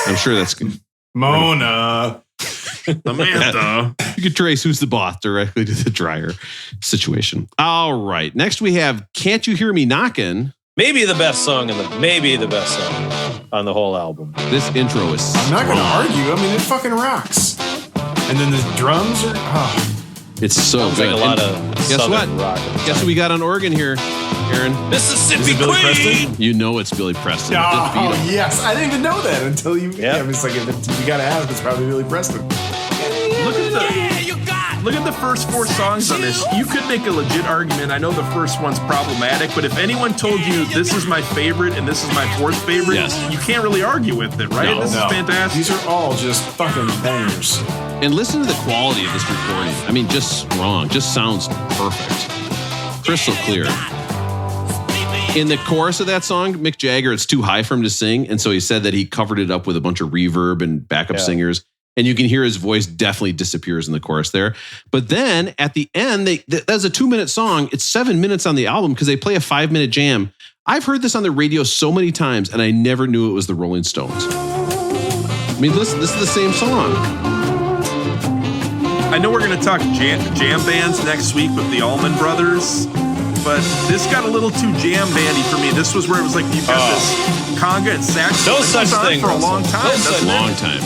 I'm sure that's good. Mona. Samantha. You could trace who's the boss directly to the dryer situation. All right. Next we have Can't You Hear Me Knockin'? Maybe the best song on the whole album. This intro is I'm not going to argue. I mean, it fucking rocks. And then the drums are... It's so good. Like a lot of guess what? Rock Guess who we got on organ here, Aaron? Mississippi Queen. You know it's Billy Preston. Oh, yes. I didn't even know that until you... Yeah. It's like, if you got to ask, it's probably Billy Preston. Look at the first four songs on this. You could make a legit argument. I know the first one's problematic, but if anyone told you this is my favorite and this is my fourth favorite, you can't really argue with it, right? This is fantastic. These are all just fucking bangers. And listen to the quality of this recording. I mean, just strong. Just sounds perfect. Crystal clear. In the chorus of that song, Mick Jagger, it's too high for him to sing. And so he said that he covered it up with a bunch of reverb and backup singers. And you can hear his voice definitely disappears in the chorus there. But then at the end, that's a 2-minute song. It's 7 minutes on the album because they play a 5-minute jam. I've heard this on the radio so many times, and I never knew it was the Rolling Stones. I mean, listen, this is the same song. I know we're going to talk jam bands next week with the Allman Brothers, but this got a little too jam bandy for me. This was where it was like you got this conga and sax. No such thing for a long time. That's a long time.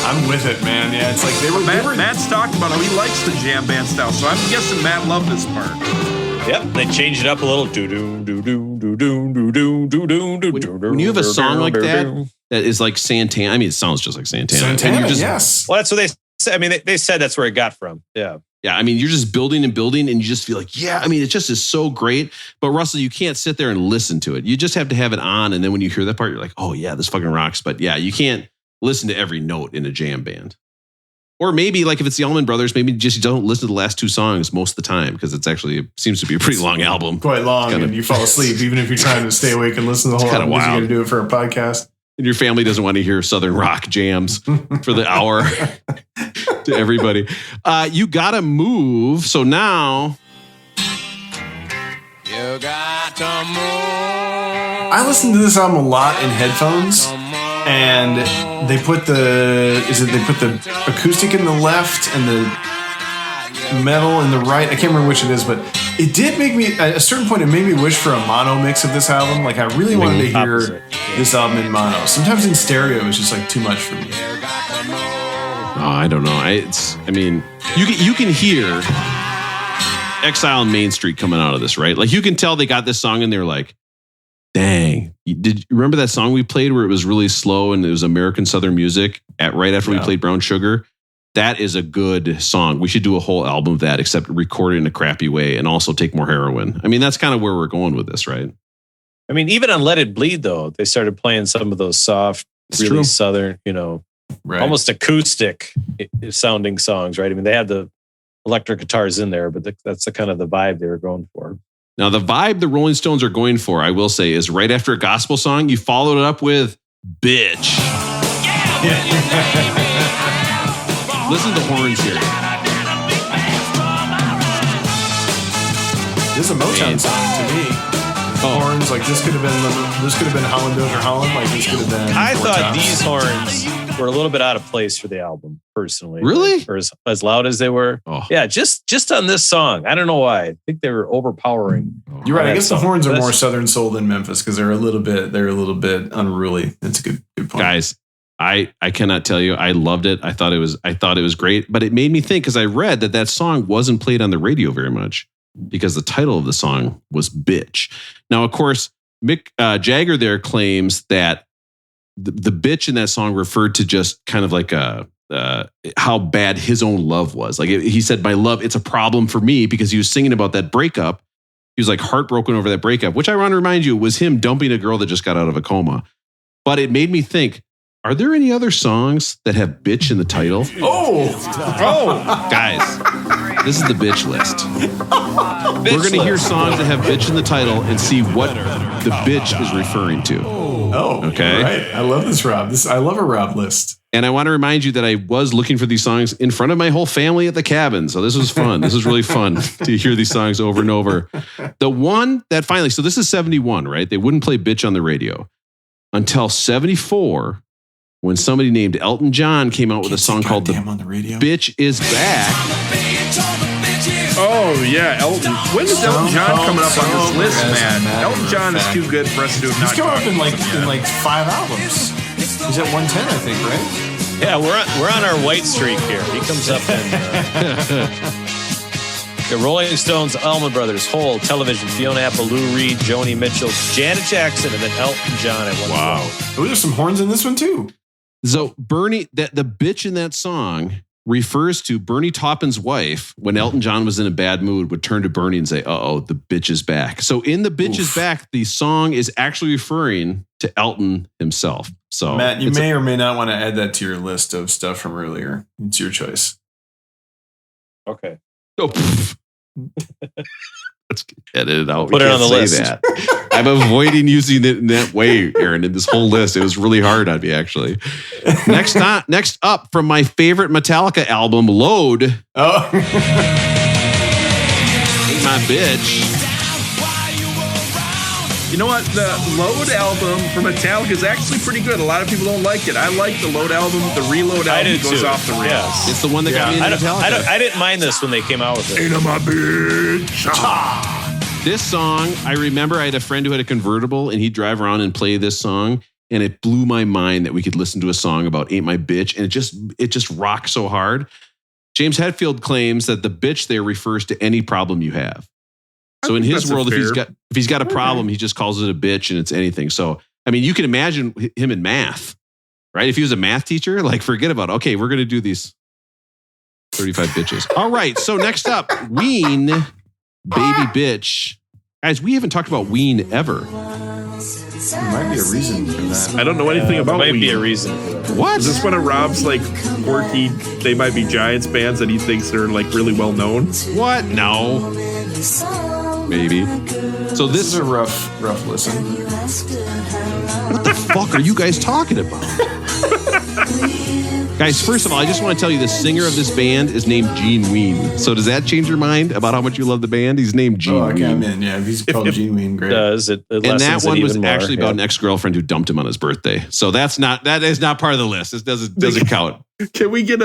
I'm with it, man. Yeah, it's like they were. Matt's talked about how he likes the jam band style, so I'm guessing Matt loved this part. Yep, they changed it up a little. When you have a song like that is like Santana, I mean, it sounds just like Santana. Yes. Well, that's what they said. I mean, they said that's where it got from. Yeah. Yeah, I mean, you're just building and building, and you just feel like, yeah, I mean, it just is so great. But Russell, you can't sit there and listen to it. You just have to have it on, and then when you hear that part, you're like, oh yeah, this fucking rocks. But yeah, you can't listen to every note in a jam band. Or maybe like if it's the Allman Brothers, maybe just don't listen to the last 2 songs most of the time because it seems to be a pretty long album. Quite long, and you fall asleep even if you're trying to stay awake and listen to the whole album because you got to do it for a podcast. And your family doesn't want to hear Southern rock jams for the hour to everybody. You got to move. So now... You got to move. I listen to this album a lot in headphones. And they put the acoustic in the left and the metal in the right. I can't remember which it is, but It did make me, at a certain point, it made me wish for a mono mix of this album. Like, I really wanted to hear this album in mono. Sometimes in stereo, it was just like too much for me. Oh, I don't know. You can hear Exile on Main Street coming out of this, right? Like, you can tell they got this song and they're like, dang. Did you remember that song we played where it was really slow and it was American Southern music right after we played Brown Sugar? That is a good song. We should do a whole album of that, except record it in a crappy way and also take more heroin. I mean, that's kind of where we're going with this, right? I mean, even on Let It Bleed, though, they started playing some of those soft, really Southern, almost acoustic sounding songs, right? I mean, they had the electric guitars in there, but that's the kind of the vibe they were going for. Now, the vibe the Rolling Stones are going for, I will say, is right after a gospel song, you followed it up with Bitch. Listen to the horns here. This is a Motown song to me. Horns, like this could have been Holland Dozier Holland. Like this could have been. I thought these horns were a little bit out of place for the album, personally. Really? Or as loud as they were. Oh. Yeah, just on this song. I don't know why. I think they were overpowering. You're right. I guess the horns are more Southern soul than Memphis because they're a little bit unruly. That's a good point. Guys, I cannot tell you. I loved it. I thought it was great, but it made me think because I read that song wasn't played on the radio very much because the title of the song was Bitch. Now, of course, Mick Jagger there claims that the bitch in that song referred to just kind of like how bad his own love was. Like he said, my love, it's a problem for me because he was singing about that breakup. He was like heartbroken over that breakup, which I want to remind you was him dumping a girl that just got out of a coma. But it made me think, are there any other songs that have bitch in the title? Guys, this is the bitch list. We're going to hear songs that have bitch in the title and see what the bitch is referring to. Okay. Right. I love this, Rob. I love a Rob list. And I want to remind you that I was looking for these songs in front of my whole family at the cabin. So this was fun. This was really fun to hear these songs over and over. The one that finally, so this is 71, right? They wouldn't play bitch on the radio until 74. When somebody named Elton John came out with a song called "The Bitch Is Back." Oh yeah, Elton. When is Elton John coming up on this list, man? Elton John is too good for us to have not. He's coming up in like 5 albums. He's at 110, I think, right? Yeah, we're on our white streak here. He comes up in the Rolling Stones, Allman Brothers, Hole, Television, Fiona Apple, Lou Reed, Joni Mitchell, Janet Jackson, and then Elton John at one. Wow, there's some horns in this one too. So Bernie, the bitch in that song refers to Bernie Taupin's wife when Elton John was in a bad mood, would turn to Bernie and say, "Uh-oh, the bitch is back." So in the bitch is back, the song is actually referring to Elton himself. So Matt, you may or may not want to add that to your list of stuff from earlier. It's your choice. Okay. Oh, let's edit it out. Put it on the list. That. I'm avoiding using it in that way, Aaron, in this whole list. It was really hard on me, actually. Next up, from my favorite Metallica album, Load. Oh. My bitch. You know what? The Load album from Metallica is actually pretty good. A lot of people don't like it. I like the Load album. The Reload album goes off the rails. Yes. It's the one that got me into Metallica. I didn't mind this when they came out with it. Ain't my bitch. This song, I remember I had a friend who had a convertible and he'd drive around and play this song. And it blew my mind that we could listen to a song about Ain't My Bitch. And it just rocks so hard. James Hetfield claims that the bitch there refers to any problem you have. So in his world, if he's got a problem, he just calls it a bitch and it's anything. So, I mean, you can imagine him in math, right? If he was a math teacher, like forget about it. Okay, we're going to do these 35 bitches. All right. So next up, Ween, Baby Bitch. Guys, we haven't talked about Ween ever. There might be a reason for that. I don't know anything about Ween. Ween. Might be a reason for that. What? Is this one of Rob's like quirky, they might be Giants bands that he thinks are like really well known? What? No. Maybe. So this is a rough listen. What the fuck are you guys talking about? Guys, first of all, I just want to tell you the singer of this band is named Gene Ween. So does that change your mind about how much you love the band? He's named Gene Ween. I'm in. Yeah, he's called Gene Ween. Great. It and that one was actually about an ex-girlfriend who dumped him on his birthday. So that is not part of the list. This doesn't count. Can we get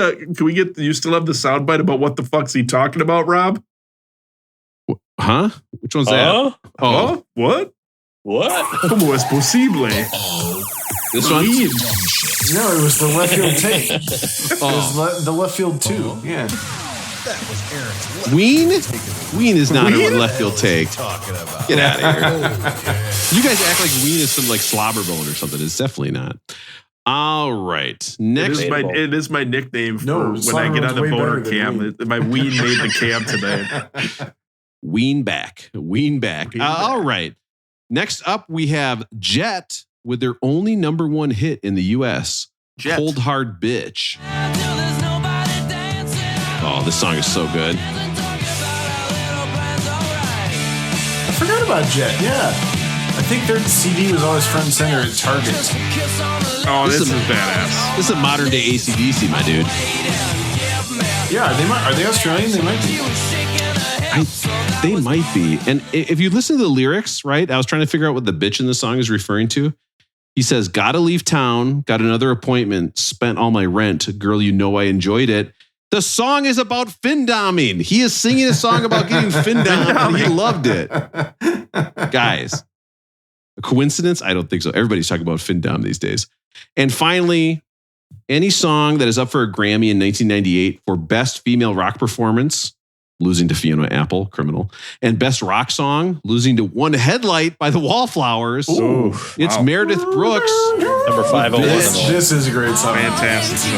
you still have the soundbite about what the fuck's he talking about, Rob? Huh? Which one's that? Oh, what? ¿Cómo es posible? This one? No, it was the left field take. It was the left field 2. Yeah. Ween? Ween is not a left field take. Get out of here. You guys act like Ween is some like slobber bone or something. It's definitely not. All right. Next. It is my nickname for when I get on the boner cam. My Ween made the cam today. Ween back. All right. Next up, we have Jet with their only number 1 hit in the U.S. Jet. Cold Hard Bitch. Oh, this song is so good. I forgot about Jet. Yeah. I think their CD was always front and center at Target. Oh, this is badass. This is a modern day AC/DC, my dude. Yeah, are they Australian? They might be. They might be. And if you listen to the lyrics, right, I was trying to figure out what the bitch in the song is referring to. He says, gotta leave town, got another appointment, spent all my rent. Girl, you know I enjoyed it. The song is about fin-doming. He is singing a song about getting fin-domed, and he loved it. Guys, a coincidence? I don't think so. Everybody's talking about fin-dom these days. And finally, any song that is up for a Grammy in 1998 for Best Female Rock Performance, losing to Fiona Apple, Criminal, and Best Rock Song, losing to One Headlight by the Wallflowers. Ooh, it's Meredith Brooks. Number 501. This is a great song. Fantastic song.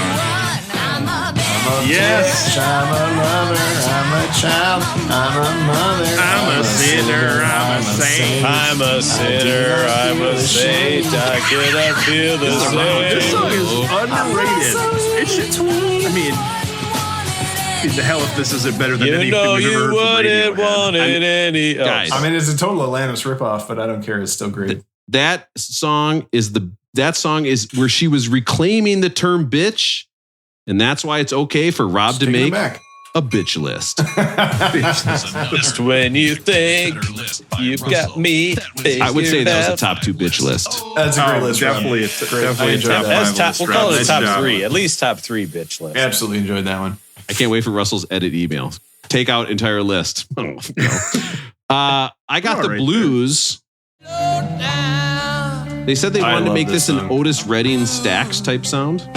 Yes. I'm a lover, I'm a child, I'm a mother, I'm a sinner, I'm a saint. I'm a sinner, I'm a saint. I cannot feel the same. This song is underrated. It should, I mean, the hell if this isn't better than anything we've ever heard from Radiohead. Guys, I mean, it's a total Alanis ripoff, but I don't care. It's still great. That song is where she was reclaiming the term bitch. And that's why it's okay for Rob to make a bitch list. Just when you think you've got me. I would say that was a top 2 bitch list. That's a great list. Definitely a top 5 We'll call it a top 3. At least top 3 bitch list. Absolutely enjoyed that one. I can't wait for Russell's edit email. Take out entire list. Oh, no. I got the blues. They said they wanted to make this an Otis Redding Stax type sound.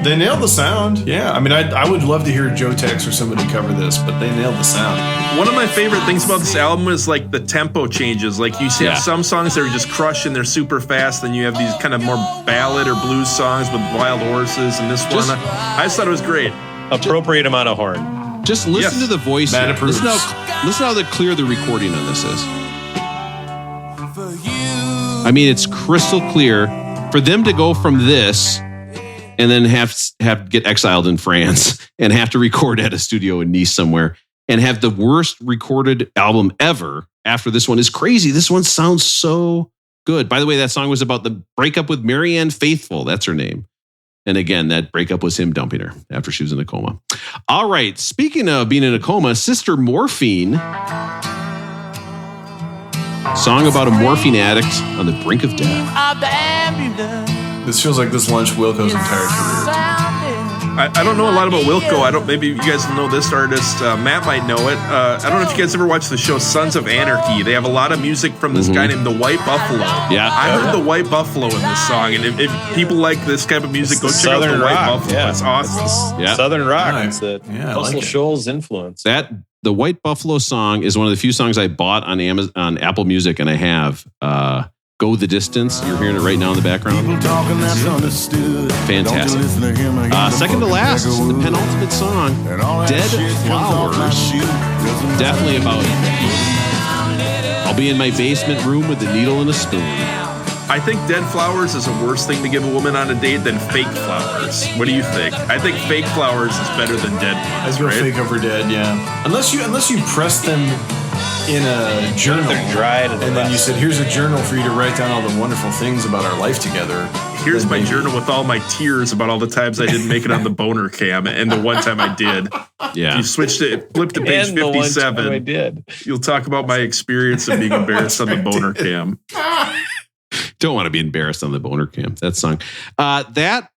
They nailed the sound. Yeah. I mean, I would love to hear Joe Tex or somebody cover this, but they nailed the sound. One of my favorite things about this album is like the tempo changes. Like you see some songs that are just crushing, they're super fast. Then you have these kind of more ballad or blues songs with wild horses. And this one, I just thought it was great. Appropriate amount of horn. Just listen to the voice. Listen how clear the recording on this is. I mean, it's crystal clear. For them to go from this and then have to get exiled in France and have to record at a studio in Nice somewhere and have the worst recorded album ever after this one is crazy. This one sounds so good. By the way, that song was about the breakup with Marianne Faithfull. That's her name. And again, that breakup was him dumping her after she was in a coma. All right. Speaking of being in a coma, Sister Morphine. Song about a morphine addict on the brink of death. This feels like this launched Wilco's entire career. I don't know a lot about Wilco. Maybe you guys know this artist. Matt might know it. I don't know if you guys ever watched the show Sons of Anarchy. They have a lot of music from this guy named The White Buffalo. Yeah, I heard The White Buffalo in this song, and if people like this type of music, go check out The White Buffalo. Yeah. It's awesome. Yeah. Southern rock. Nice. It's a Russell Shoals influence. The White Buffalo song is one of the few songs I bought on Apple Music, and I have Go the Distance. You're hearing it right now in the background. Fantastic. Second to last, the penultimate song, Dead Flowers. Definitely about I'll be in my basement room with a needle and a spoon. I think dead flowers is a worse thing to give a woman on a date than fake flowers. What do you think? I think fake flowers is better than dead ones. I'd go fake over dead, yeah. Unless you press them in a journal, they're dried, and then you said, "Here's a journal for you to write down all the wonderful things about our life together." Here's my journal with all my tears about all the times I didn't make it on the boner cam, and the one time I did. Yeah, if you flip to page 57. I did. You'll talk about my experience of being embarrassed on the boner cam. Don't want to be embarrassed on the boner cam. That song, that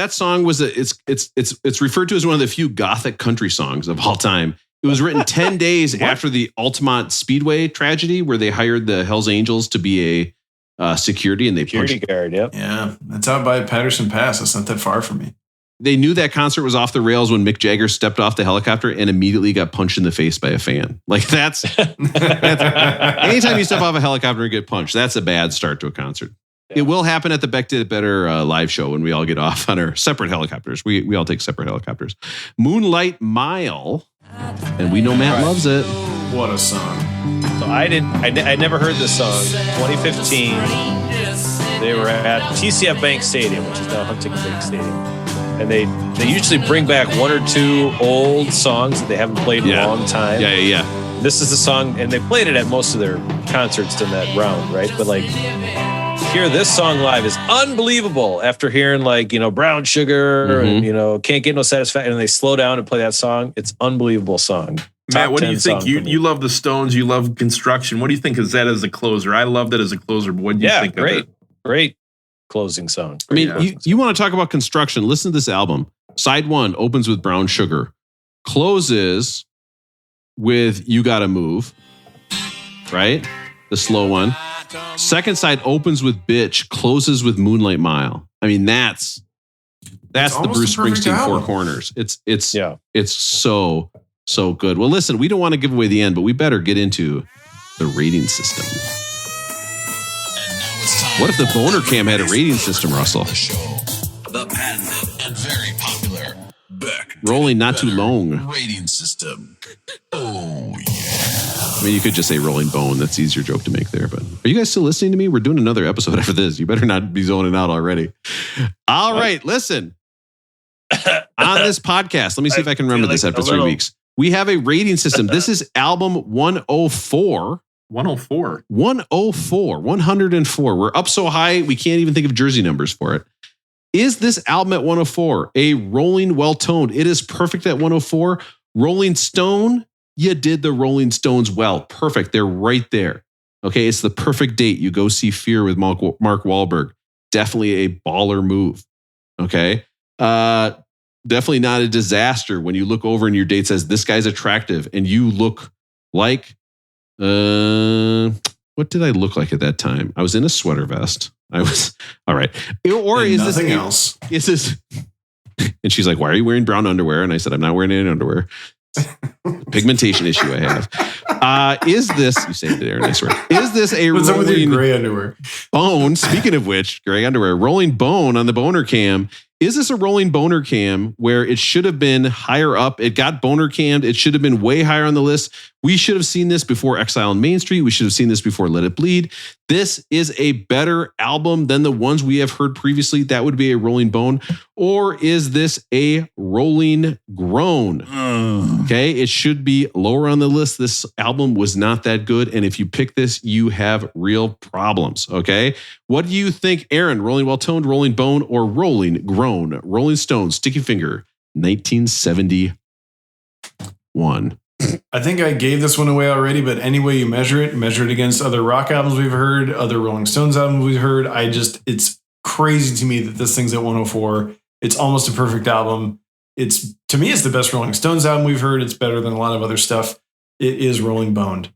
song was it's referred to as one of the few gothic country songs of all time. It was written 10 days after the Altamont Speedway tragedy, where they hired the Hells Angels to be a security, and they Security punched. guard. Yep. Yeah, that's out by Patterson Pass. That's not that far from me. They knew that concert was off the rails when Mick Jagger stepped off the helicopter and immediately got punched in the face by a fan. Like that's anytime you step off a helicopter and get punched, that's a bad start to a concert. Yeah. It will happen at the Beck Did It Better live show when we all get off on our separate helicopters. We all take separate helicopters. Moonlight Mile, and we know Matt loves it. What a song! So I never heard this song. 2015, they were at TCF Bank Stadium, which is now Huntington Bank Stadium, and they usually bring back one or two old songs that they haven't played in a long time. Yeah. This is the song, and they played it at most of their concerts in that round, right? But like, hear this song live is unbelievable after hearing like, Brown Sugar and, Can't Get No Satisfaction. And they slow down and play that song. It's unbelievable song. Matt, what do you think? You love the Stones. You love Construction. What do you think is that as a closer? I love that as a closer, but what do you think of it? Great closing song. I mean, you want to talk about Construction. Listen to this album. Side 1 opens with Brown Sugar. Closes with You Gotta Move. Right? The slow one. Second side opens with Bitch, closes with Moonlight Mile. I mean, that's the Bruce Springsteen Four Corners. It's so good. Well, listen, we don't want to give away the end, but we better get into the rating system. What if the Boner Cam had a rating system, Russell? The patented and very popular Beck Rolling Not Too Long rating system. Oh, yeah. I mean, you could just say Rolling Bone. That's the easier joke to make there. But are you guys still listening to me? We're doing another episode after this. You better not be zoning out already. All right, listen. On this podcast, let me see if I can remember this after 3 weeks. We have a rating system. This is album 104. 104. 104. We're up so high, we can't even think of jersey numbers for it. Is this album at 104 a rolling, well-toned? It is perfect at 104. Rolling Stone, you did the Rolling Stones well. Perfect. They're right there. Okay, it's the perfect date. You go see Fear with Mark Wahlberg. Definitely a baller move. Okay. Definitely not a disaster when you look over and your date says, this guy's attractive, and you look like, what did I look like at that time? I was in a sweater vest. I was, all right. Or and is nothing this else? Is this, and she's like, why are you wearing brown underwear? And I said, I'm not wearing any underwear. Pigmentation issue I have. Is this, you say it there, and I swear, is this a What's up with your Rolling gray underwear? Bone? Speaking of which, gray underwear, Rolling Bone on the Boner Cam. Is this a Rolling Boner Cam where it should have been higher up? It got Boner Cammed. It should have been way higher on the list. We should have seen this before Exile on Main Street. We should have seen this before Let It Bleed. This is a better album than the ones we have heard previously. That would be a Rolling Bone. Or is this a Rolling Groan? Okay, it should be lower on the list. This album was not that good. And if you pick this, you have real problems. Okay, what do you think, Aaron? Rolling Well-Toned, Rolling Bone, or Rolling Groan? Rolling Stones, Sticky Finger, 1971. I think I gave this one away already, but any way you measure it against other rock albums we've heard, other Rolling Stones albums we've heard. It's crazy to me that this thing's at 104. It's almost a perfect album. To me, it's the best Rolling Stones album we've heard. It's better than a lot of other stuff. It is Rolling Boned.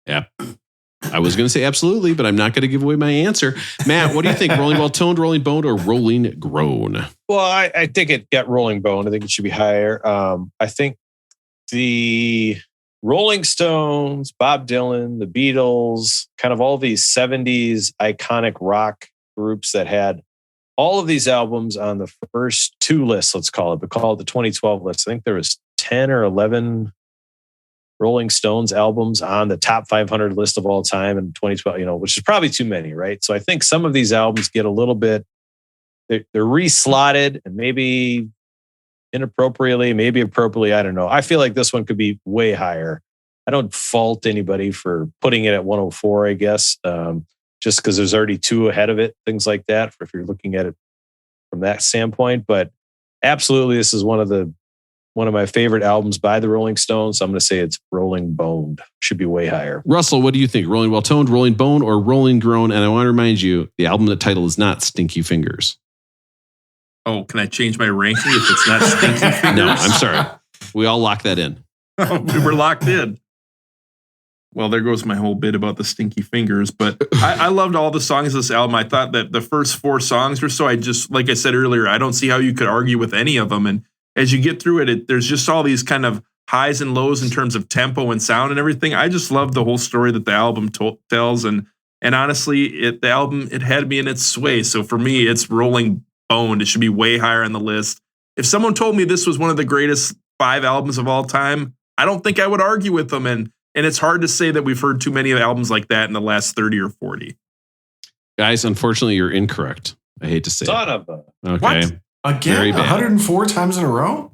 Yeah. I was going to say absolutely, but I'm not going to give away my answer. Matt, what do you think? Rolling Well-Toned, Rolling Boned, or Rolling Groan? Well, I think it got Rolling Bone. I think it should be higher. I think the Rolling Stones, Bob Dylan, the Beatles, kind of all these 70s iconic rock groups that had all of these albums on the first two lists, let's call it, but call it the 2012 list. I think there was 10 or 11 Rolling Stones albums on the top 500 list of all time in 2012, which is probably too many, right? So I think some of these albums get a little bit, they're re-slotted and maybe inappropriately, maybe appropriately. I don't know. I feel like this one could be way higher. I don't fault anybody for putting it at 104, I guess, just because there's already two ahead of it, things like that, if you're looking at it from that standpoint. But absolutely, this is one of my favorite albums by the Rolling Stones. So I'm going to say it's Rolling Boned. Should be way higher. Russell, what do you think? Rolling Well-Toned, Rolling Bone, or Rolling Groan? And I want to remind you, the album title is not Stinky Fingers. Oh, can I change my ranking if it's not Stinky Fingers? No, I'm sorry. We all lock that in. We were locked in. Well, there goes my whole bit about the Stinky Fingers. But I loved all the songs of this album. I thought that the first 4 songs or so, like I said earlier, I don't see how you could argue with any of them. And as you get through it, there's just all these kind of highs and lows in terms of tempo and sound and everything. I just love the whole story that the album tells. And honestly, the album, it had me in its sway. So for me, it's rolling boned. It should be way higher on the list. If someone told me this was one of the greatest 5 albums of all time, I don't think I would argue with them. And it's hard to say that we've heard too many albums like that in the last 30 or 40. Guys, unfortunately, you're incorrect. I hate to say Son of a... Okay. What? Again, 104 times in a row?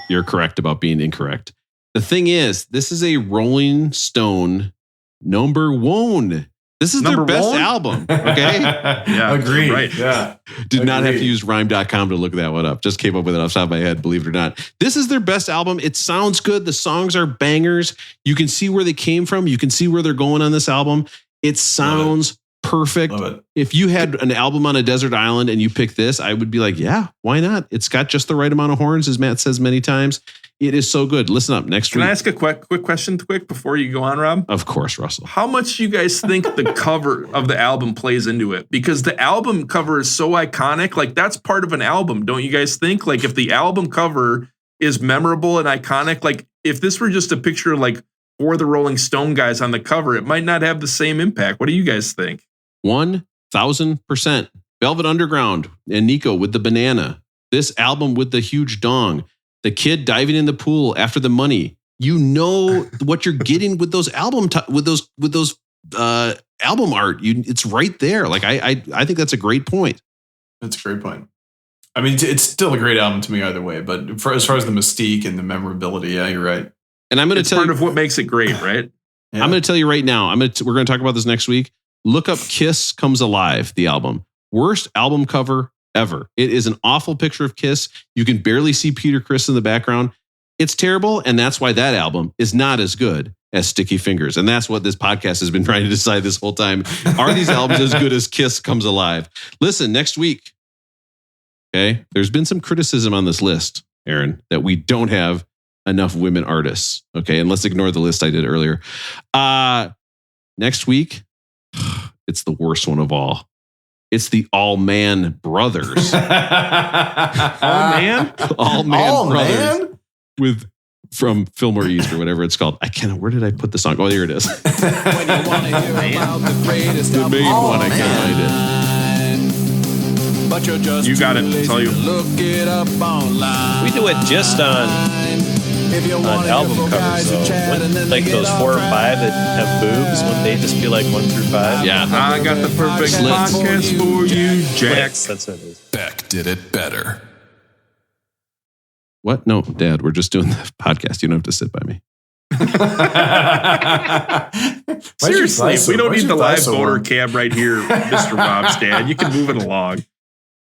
You're correct about being incorrect. The thing is, this is a Rolling Stone number 1. This is their best album. Okay. Yeah. Agreed. Right. Yeah. Did not have to use rhyme.com to look that one up. Just came up with it off the top of my head, believe it or not. This is their best album. It sounds good. The songs are bangers. You can see where they came from. You can see where they're going on this album. It sounds perfect. Love it. If you had an album on a desert island and you pick this, I would be like, yeah, why not? It's got just the right amount of horns, as Matt says many times. It is so good. Listen up. Next week. Can I ask a quick question before you go on, Rob? Of course, Russell. How much do you guys think the cover of the album plays into it? Because the album cover is so iconic. Like, that's part of an album, don't you guys think? Like, if the album cover is memorable and iconic, like if this were just a picture like 4 of the Rolling Stone guys on the cover, it might not have the same impact. What do you guys think? 1,000%. Velvet Underground and Nico with the banana. This album with the huge dong. The kid diving in the pool after the money. You know what you're getting with those album album art. It's right there. Like I think that's a great point. That's a great point. I mean, it's still a great album to me either way. But as far as the mystique and the memorability, yeah, you're right. And I'm going to tell part you of what makes it great, right? Yeah. I'm going to tell you right now. We're going to talk about this next week. Look up Kiss Comes Alive, the album. Worst album cover ever. It is an awful picture of Kiss. You can barely see Peter Criss in the background. It's terrible, and that's why that album is not as good as Sticky Fingers. And that's what this podcast has been trying to decide this whole time. Are these albums as good as Kiss Comes Alive? Listen, next week, okay, there's been some criticism on this list, Aaron, that we don't have enough women artists. Okay, and let's ignore the list I did earlier. Next week, it's the worst one of all. It's the All Man Brothers. All Man Brothers. From Fillmore East or whatever it's called. Where did I put the song? Oh, here it is. When you want to hear about the greatest The main one, I can't find it. But you're just You got it, too I'll tell you. lazy to look it up online. We do it just on album covers, though. Like those 4 or 5 that have boobs, wouldn't they just be like 1 through 5? Yeah. I got the perfect Slits. podcast for you, Jack. That's what it is. Beck did it better. What? No, Dad, we're just doing the podcast. You don't have to sit by me. Seriously, we don't need the live voter cab right here, Mr. Rob's dad. You can move it along.